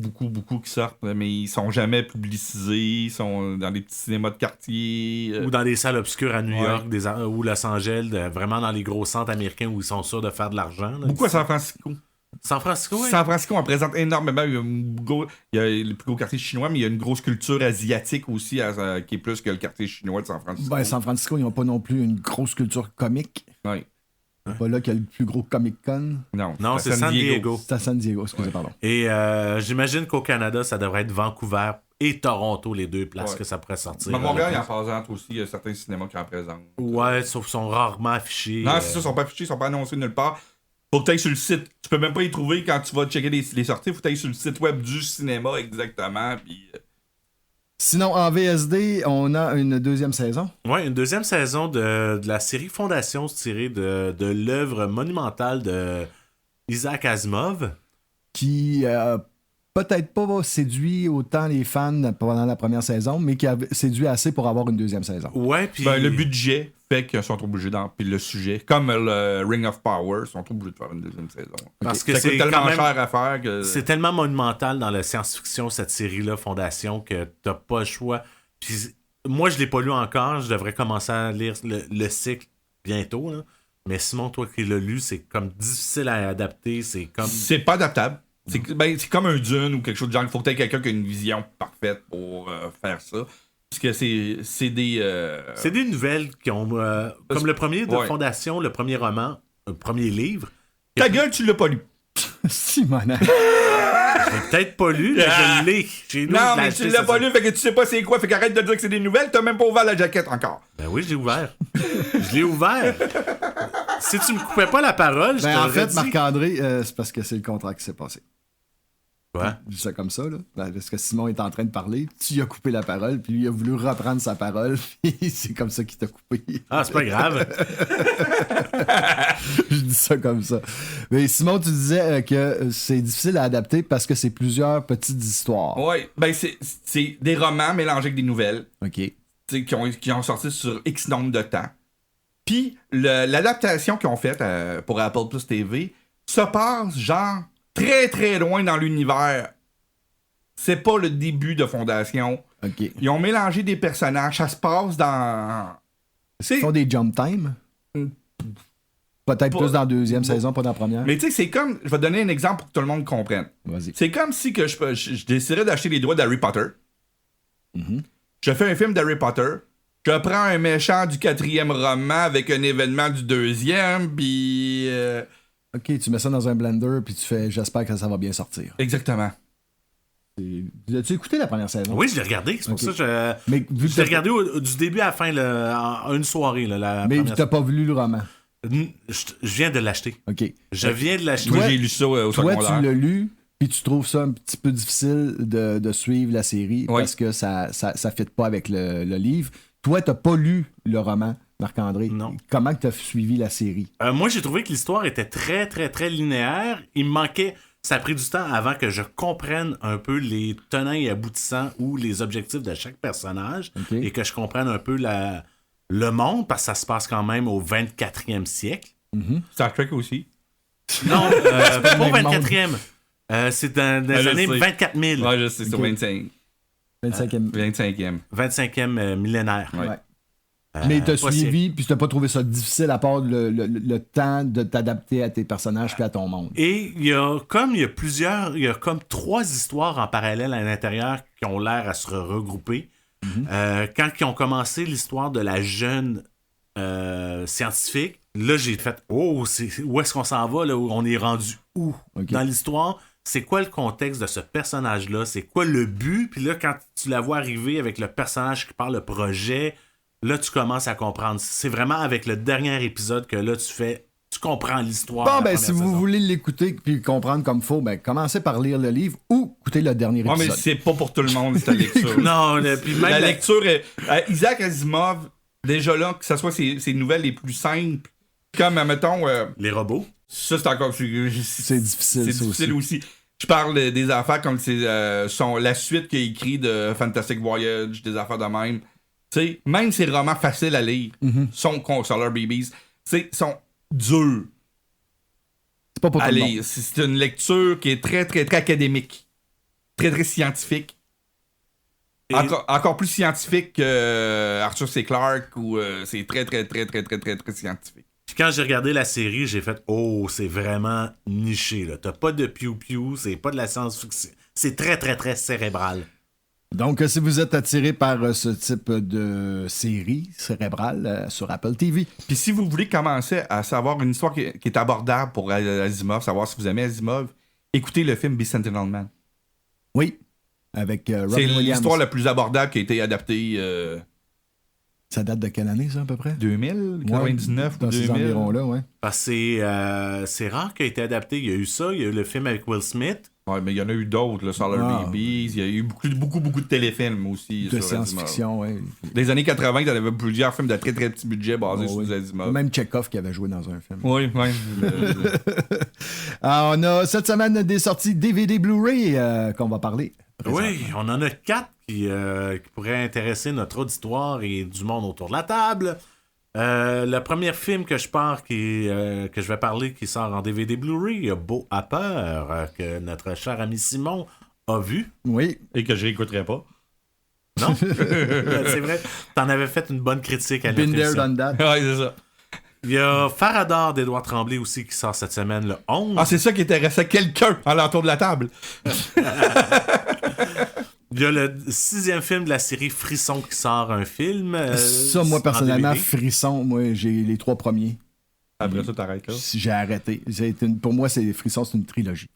S2: qui sortent, mais ils sont jamais publicisés. Ils sont dans des petits cinémas de quartier.
S4: Ou dans des salles obscures à New
S2: Ouais.
S4: York ou Los Angeles, vraiment dans les gros centres américains où ils sont sûrs de faire de l'argent. là.
S2: Beaucoup à San Francisco.
S4: San Francisco, oui.
S2: San Francisco, on présente énormément. Il y a le plus gros quartier chinois, mais il y a une grosse culture asiatique aussi qui est plus que le quartier chinois de San Francisco.
S3: Ben, San Francisco, ils n'ont pas non plus une grosse culture comique.
S2: Ouais.
S3: C'est pas là qu'il y a le plus gros Comic-Con.
S4: Non, c'est San Diego.
S3: C'est à San Diego, excusez, pardon.
S4: Et j'imagine qu'au Canada, ça devrait être Vancouver et Toronto, les deux places que ça pourrait sortir.
S2: Mais Montréal, il en présente aussi, il y a certains cinémas qui en présentent.
S4: Ouais, sauf qu'ils sont rarement affichés.
S2: Non, c'est ça, ils sont pas affichés, ils sont pas annoncés nulle part. Faut que tu ailles sur le site. Tu peux même pas y trouver quand tu vas checker les sorties. Faut que tu ailles sur le site web du cinéma exactement. Puis,
S3: Sinon, en VSD, on a une deuxième saison.
S4: Ouais, une deuxième saison de la série Fondation tirée de l'œuvre monumentale de Isaac Asimov.
S3: Qui peut-être pas séduit autant les fans pendant la première saison, mais qui a séduit assez pour avoir une deuxième saison.
S4: Ouais, puis
S2: le budget fait qu'ils sont obligés d'en. Puis le sujet, comme le Ring of Power, ils sont obligés de faire une deuxième saison.
S4: Parce que
S2: ça
S4: c'est
S2: coûte tellement
S4: quand même
S2: cher à faire que.
S4: c'est tellement monumental dans la science-fiction, cette série-là, Fondation, que t'as pas le choix. Puis moi, je l'ai pas lu encore. Je devrais commencer à lire le cycle bientôt. Là. Mais Simon, toi qui l'as lu, c'est comme difficile à adapter. C'est comme...
S2: C'est pas adaptable. C'est comme un Dune ou quelque chose de genre. Il faut que tu aies quelqu'un qui a une vision parfaite pour faire ça. Parce que c'est des.
S4: C'est des nouvelles qui ont... comme le premier de Fondation, le premier roman, le premier livre.
S2: Ta gueule, tu l'as pas lu.
S3: Simonac.
S4: J'ai peut-être pas lu, mais je l'ai. Chez nous,
S2: Non,
S4: je l'ai
S2: mais
S4: acheté,
S2: tu l'as
S4: ça,
S2: pas
S4: ça.
S2: lu, fait que tu sais pas c'est quoi. Fait qu'arrête de dire que c'est des nouvelles, t'as même pas ouvert la jaquette encore.
S4: Ben oui, je l'ai ouvert. Je l'ai ouvert. Si tu me coupais pas la parole, je
S3: Ben, en
S4: t'aurais
S3: fait,
S4: dit...
S3: Marc-André, c'est parce que c'est le contrat qui s'est passé.
S4: Ouais.
S3: Je dis ça comme ça, là. Ben, parce que Simon est en train de parler, tu lui as coupé la parole, puis lui il a voulu reprendre sa parole, puis c'est comme ça qu'il t'a coupé.
S4: Ah, c'est pas grave.
S3: Je dis ça comme ça. Mais Simon, tu disais que c'est difficile à adapter parce que c'est plusieurs petites histoires.
S2: Ouais, ben c'est des romans mélangés avec des nouvelles.
S3: OK.
S2: Tu sais, qui ont sorti sur X nombre de temps. Puis l'adaptation qu'ils ont faite pour Apple Plus TV se passe genre très très loin dans l'univers. C'est pas le début de Fondation.
S3: OK.
S2: Ils ont mélangé des personnages. Ça se passe dans.
S3: Ils font des jump time? Peut-être
S2: Pas-
S3: plus dans la deuxième saison, pas dans la première.
S2: Mais tu sais, c'est comme. Je vais te donner un exemple pour que tout le monde comprenne.
S3: Vas-y.
S2: C'est comme si que je déciderais d'acheter les droits d'Harry Potter.
S3: Mhm.
S2: Je fais un film d'Harry Potter. Je prends un méchant du 4e roman avec un événement du 2e, puis.
S3: OK, tu mets ça dans un blender, puis tu fais « J'espère que ça va bien sortir
S2: Exactement. ».
S3: As-tu écouté la première saison?
S4: Oui, je l'ai regardé. C'est pour
S3: Ok.
S4: ça que
S3: Mais vu que
S4: je l'ai regardé du début à la fin, en une soirée. Là, la
S3: mais
S4: première-
S3: t'as pas vu le roman.
S4: Je viens de l'acheter.
S3: OK.
S4: Je viens de l'acheter.
S2: Moi, j'ai lu ça au
S3: Toi,
S2: secondaire.
S3: tu l'as lu, puis tu trouves ça un petit peu difficile de suivre la série
S2: Oui.
S3: parce que ça fit pas avec le livre. Toi, t'as pas lu le roman, Marc-André.
S4: Non.
S3: Comment que t'as suivi la série?
S4: Moi, j'ai trouvé que l'histoire était très, très, très linéaire. Il me manquait... Ça a pris du temps avant que je comprenne un peu les tenants et aboutissants ou les objectifs de chaque personnage
S3: Ok.
S4: et que je comprenne un peu le monde, parce que ça se passe quand même au 24e siècle.
S2: Star Trek aussi.
S4: Non, pas au
S3: le même
S4: 24e. C'est dans les
S2: je
S4: années
S2: sais.
S4: 24 000.
S2: Ouais, je sais, c'est au
S3: Ok.
S2: 25e.
S3: 25e.
S4: 25e millénaire.
S2: Ouais.
S3: Mais t'as
S4: pas
S3: suivi, puis t'as pas trouvé ça difficile à part le temps de t'adapter à tes personnages puis à ton monde.
S4: Et il y a comme 3 histoires en parallèle à l'intérieur qui ont l'air à se regrouper. Quand ils ont commencé l'histoire de la jeune scientifique, là j'ai fait où est-ce qu'on s'en va là, où on est rendu où
S3: Ok.
S4: dans l'histoire, c'est quoi le contexte de ce personnage-là, c'est quoi le but, puis là quand tu la vois arriver avec le personnage qui parle le projet, là tu commences à comprendre. C'est vraiment avec le dernier épisode que là tu comprends l'histoire. de
S3: Bon,
S4: la
S3: ben,
S4: première
S3: si vous
S4: saison.
S3: voulez l'écouter puis comprendre comme faut, ben, commencez par lire le livre ou écouter le dernier
S2: Ouais, mais
S3: épisode.
S2: c'est pas pour tout le monde, cette lecture.
S4: Non, puis même
S2: La lecture est. Isaac Asimov, déjà là, que ce soit ses nouvelles les plus simples, comme, mettons,
S4: les robots.
S2: ça c'est encore.
S3: C'est difficile,
S2: C'est
S3: ça
S2: difficile aussi. Je parle des affaires comme la suite qu'il a écrit de Fantastic Voyage, des affaires de même. Tu sais, même ces romans faciles à lire sont Consoler Babies. Sont durs
S3: C'est pas pour
S2: à
S3: tout le monde.
S2: lire. C'est une lecture qui est très, très, très académique. Très, très scientifique.
S4: Et-
S2: Encore plus scientifique que Arthur C. Clarke ou c'est très, très, très, très, très, très, très scientifique.
S4: Puis quand j'ai regardé la série, j'ai fait c'est vraiment niché là. T'as pas de piou-piou, c'est pas de la science-fiction. C'est très très très cérébral.
S3: Donc, si vous êtes attiré par ce type de série cérébrale sur Apple TV,
S2: Puis si vous voulez commencer à savoir une histoire qui est abordable pour Asimov, savoir si vous aimez Asimov, écoutez le film Bicentennial Man.
S3: oui, avec Robin
S2: C'est
S3: Williams.
S2: l'histoire la plus abordable qui a été adaptée
S3: Ça date de quelle année, ça, à peu près?
S2: 2000, 99 ou
S3: dans ces
S2: 2000.
S3: environs-là, ouais.
S4: Parce que c'est rare qu'il ait été adapté. Il y a eu ça, il y a eu le film avec Will Smith.
S2: Ouais, mais il y en a eu d'autres, là, Solar Babies. Il y a eu beaucoup de téléfilms aussi.
S3: De
S2: sur
S3: science-fiction, oui.
S2: Des années 80, il y avait plusieurs films de très très petit budget basés sur des Asimov.
S3: Même Chekhov qui avait joué dans un film.
S2: Oui, oui.
S3: Alors, on a cette semaine des sorties DVD Blu-ray qu'on va parler.
S4: Oui, on en a 4 qui pourraient intéresser notre auditoire et du monde autour de la table. Le premier film que je vais parler qui sort en DVD Blu-ray, il y a Beau à peur, que notre cher ami Simon a vu.
S3: Oui.
S2: Et que je réécouterai pas.
S4: Non? C'est vrai. T'en avais fait une bonne critique à
S3: Been there,
S4: l'émission.
S3: done that.
S2: Ouais, c'est ça.
S4: Il y a Faradar d'Édouard Tremblay aussi qui sort cette semaine, le 11.
S2: Ah, c'est ça qui intéressait quelqu'un à l'entour de la table.
S4: Il y a le 6e film de la série Frisson qui sort un film.
S3: Ça, moi,
S4: en
S3: personnellement,
S4: DVD.
S3: Frisson, moi, j'ai les 3 premiers.
S2: Après ça, t'arrêtes là.
S3: J'ai arrêté. Pour moi, Frisson, c'est une trilogie.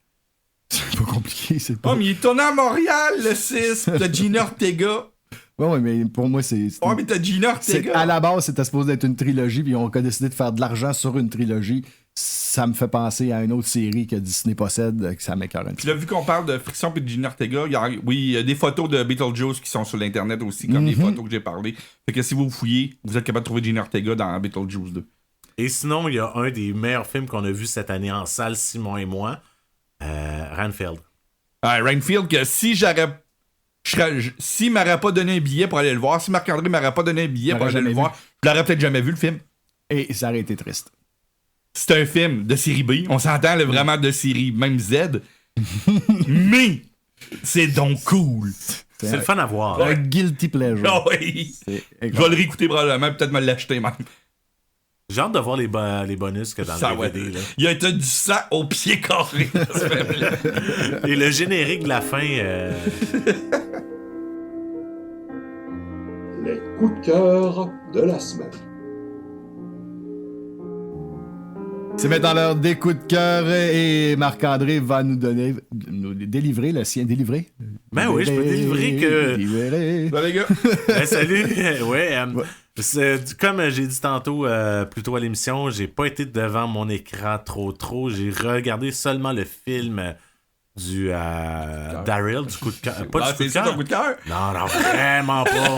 S3: C'est pas compliqué, c'est pas...
S2: Oh, mais il est tourné à Montréal, le 6. T'as Gina Ortega.
S3: Ouais, mais pour moi, c'est...
S2: Oh, mais t'as Gina Ortega.
S3: À la base, c'était supposé être une trilogie, puis on a décidé de faire de l'argent sur une trilogie. Ça me fait penser à une autre série que Disney possède, que ça m'écoeure un petit
S2: Puis là, vu qu'on parle de Frisson et de Gina Ortega, il y a des photos de Beetlejuice qui sont sur l'Internet aussi, comme les photos que j'ai parlé. Fait que si vous fouillez, vous êtes capable de trouver Gina Ortega dans Beetlejuice 2.
S4: Et sinon, il y a un des meilleurs films qu'on a vu cette année en salle, Simon et moi, Renfield.
S2: Renfield, que si s'il m'aurait pas donné un billet pour aller le voir, si Marc-André m'aurait pas donné un billet pour aller le voir, je l'aurais peut-être jamais vu le film.
S3: Et ça aurait été triste.
S2: C'est un film de série B. On s'entend là, vraiment de série, même Z. Mais c'est donc cool.
S4: C'est le fun à voir.
S3: Un guilty pleasure.
S2: Ah oui. Je vais le réécouter probablement, peut-être me l'acheter même.
S4: J'ai hâte de voir les bonus que dans
S2: Ça,
S4: le DVD. Là.
S2: Il y a du sang au pied carré.
S4: Et le générique de la fin...
S1: Les coups de cœur de la semaine.
S3: C'est maintenant l'heure des coups de cœur et Marc-André va nous délivrer le sien. Délivrer?
S4: Ben oui, je peux délivrer que...
S3: Délivrer.
S2: Salut les gars.
S4: Salut! Comme j'ai dit tantôt, plus tôt à l'émission, j'ai pas été devant mon écran trop. J'ai regardé seulement le film du Daryl, du coup de cœur. Pas du coup de cœur.
S2: C'est ton coup de cœur?
S4: Non, vraiment pas.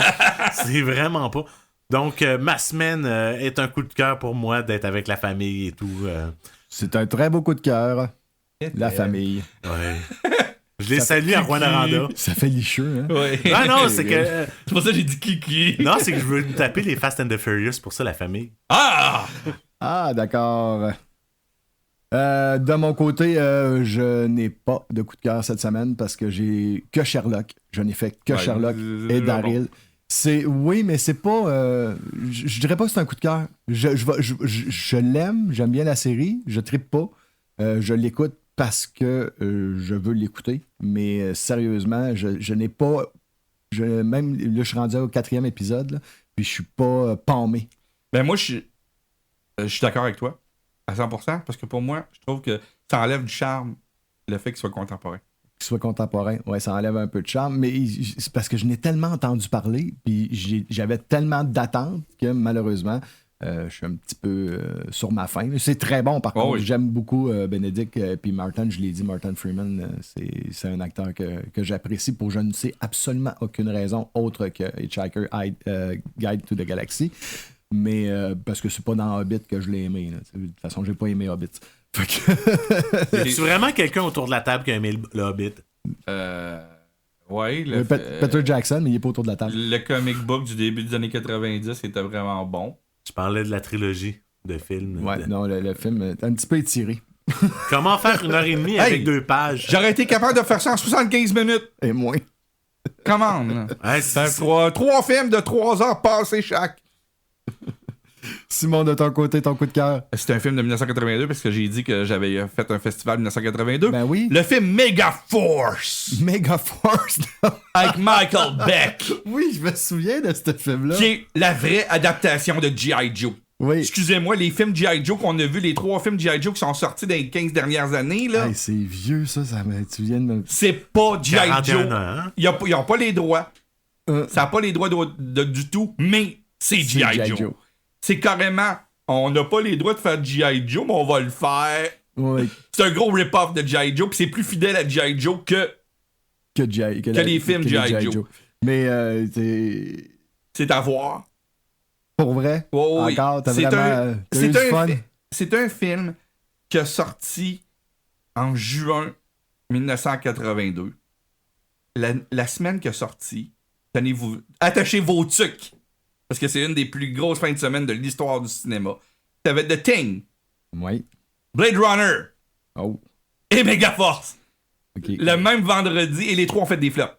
S4: C'est vraiment pas. Donc, ma semaine est un coup de cœur pour moi d'être avec la famille et tout.
S3: C'est un très beau coup de cœur. La famille.
S4: Ouais. Je les salue à Rwanda.
S3: Ça fait licheux, hein?
S2: Ouais.
S4: Ah non, c'est que...
S2: C'est pour ça que j'ai dit Kiki.
S4: Non, c'est que je veux me taper les Fast and the Furious, pour ça, la famille.
S2: Ah!
S3: Ah, d'accord. De mon côté, je n'ai pas de coup de cœur cette semaine parce que j'ai que Sherlock. Je n'ai fait que Sherlock et Daryl. Oui, mais c'est pas... je dirais pas que c'est un coup de cœur. Je l'aime, j'aime bien la série, je trippe pas. Je l'écoute parce que je veux l'écouter. Mais sérieusement, je n'ai pas... même là, je suis rendu au 4e épisode, là, puis je suis pas paumé.
S2: Ben moi, je suis d'accord avec toi, à 100%, parce que pour moi, je trouve que ça enlève du charme, le fait qu'il soit contemporain.
S3: Qu'il soit contemporain, ouais, ça enlève un peu de charme, mais c'est parce que je n'ai tellement entendu parler, puis j'avais tellement d'attentes que malheureusement, je suis un petit peu sur ma faim. C'est très bon, par contre.
S2: Oui.
S3: J'aime beaucoup Benedict puis Martin. Je l'ai dit, Martin Freeman, c'est un acteur que j'apprécie pour je ne sais absolument aucune raison autre que Hitchhiker Guide to the Galaxy. Mais parce que c'est pas dans Hobbit que je l'ai aimé. Là. De toute façon, j'ai pas aimé Hobbit.
S4: Es-tu vraiment quelqu'un autour de la table qui a aimé le Hobbit?
S2: Ouais.
S3: Peter Jackson, mais il est pas autour de la table.
S2: Le comic book du début des années 90 était vraiment bon.
S4: Je parlais de la trilogie de films.
S3: Ouais, non, le film est un petit peu étiré.
S4: Comment faire 1h30 avec 2 pages?
S2: J'aurais été capable de faire ça en 75 minutes.
S3: Et moins.
S2: Comment? Là?
S4: Ouais,
S2: Trois films de 3 heures passés chaque.
S3: Simon, de ton côté, ton coup de cœur.
S2: C'est un film de 1982 parce que j'ai dit que j'avais fait un festival 1982.
S3: Ben oui.
S2: Le film Mega Force
S3: Mega Force.
S2: avec Michael Beck,
S3: Oui, je me souviens de ce film-là.
S2: qui est la vraie adaptation de G.I. Joe.
S3: Oui.
S2: Excusez-moi, les films G.I. Joe qu'on a vus, les 3 films G.I. Joe qui sont sortis dans les 15 dernières années, là.
S3: Hey, c'est vieux, ça tu viens de me...
S2: C'est pas G.I.
S4: 41
S2: Joe.
S4: ans, hein?
S2: Ils n'ont pas les droits. Ça n'a pas les droits du tout, mais c'est G.I. Joe. C'est carrément, on n'a pas les droits de faire G.I. Joe, mais on va le faire.
S3: Oui.
S2: C'est un gros rip-off de G.I. Joe, puis c'est plus fidèle à G.I. Joe que les films G.I. Joe.
S3: Mais
S2: c'est à voir.
S3: Pour vrai?
S2: Oh, oui.
S3: Encore, t'as vraiment eu du fun?
S2: C'est un film qui a sorti en juin 1982. La semaine qui a sorti, attachez vos tucs, parce que c'est une des plus grosses fins de semaine de l'histoire du cinéma. T'avais The Thing,
S3: Oui.
S2: Blade Runner
S3: Oh.
S2: et Megaforce.
S3: Okay.
S2: Le même vendredi, et les 3 ont fait des flops.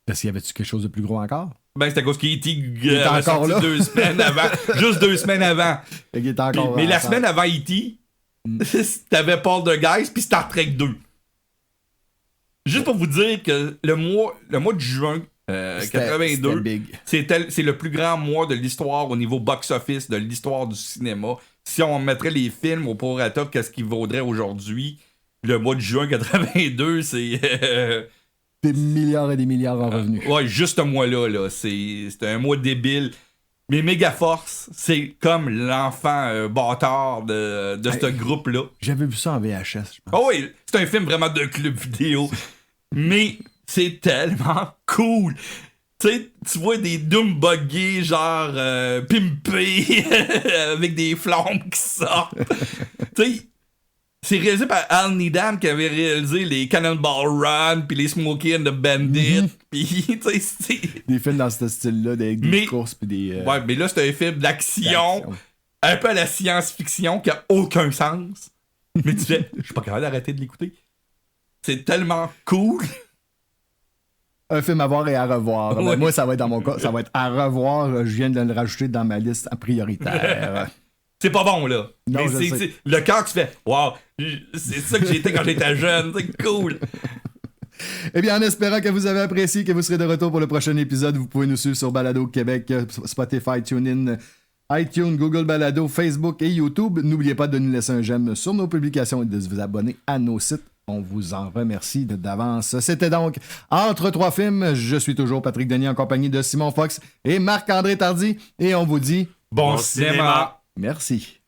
S3: Parce qu'il y avait-tu quelque chose de plus gros encore?
S2: Ben, c'est à cause qu'il était
S3: encore
S2: sorti
S3: là.
S2: 2 semaines avant. Juste 2 semaines avant.
S3: Il était encore
S2: Mais la semaine avant E.T., t'avais Paul de Geist puis Star Trek 2. Juste pour vous dire que le mois de juin 82, c'est le plus grand mois de l'histoire au niveau box-office, de l'histoire du cinéma. Si on mettrait les films au prorata, qu'est-ce qu'il vaudrait aujourd'hui? Le mois de juin 82, c'est...
S3: des milliards et des milliards en revenus.
S2: Ouais, juste ce mois-là, c'est un mois débile. Mais Megaforce, c'est comme l'enfant bâtard de ce groupe-là.
S3: J'avais vu ça en VHS, je pense.
S2: Oh oui, c'est un film vraiment de club vidéo. Mais c'est tellement cool. Tu sais, tu vois des Doom buggés, genre pimpés, avec des flammes qui sortent. Tu sais, c'est réalisé par Al Needham qui avait réalisé les Cannonball Run puis les Smokey and the Bandit. Puis, tu sais, c'est...
S3: Des films dans ce style-là, avec des courses puis des...
S2: Ouais, mais là, c'est un film d'action, un peu à la science-fiction qui a aucun sens. Mais tu fais, je suis pas capable d'arrêter de l'écouter. C'est tellement cool.
S3: Un film à voir et à revoir.
S2: Oui.
S3: Moi, ça va être dans mon cas, ça va être à revoir. Je viens de le rajouter dans ma liste prioritaire.
S2: C'est pas bon, là.
S3: Non,
S2: mais
S3: je sais.
S2: le cœur, tu fais, wow, c'est ça que j'étais quand j'étais jeune. C'est cool.
S3: Eh bien, en espérant que vous avez apprécié, que vous serez de retour pour le prochain épisode, vous pouvez nous suivre sur Balado Québec, Spotify, TuneIn, iTunes, Google Balado, Facebook et YouTube. N'oubliez pas de nous laisser un j'aime sur nos publications et de vous abonner à nos sites. On vous en remercie d'avance. C'était donc Entre 3 films. Je suis toujours Patrick Denis en compagnie de Simon Fox et Marc-André Tardy. Et on vous dit
S2: Bon cinéma.
S3: merci.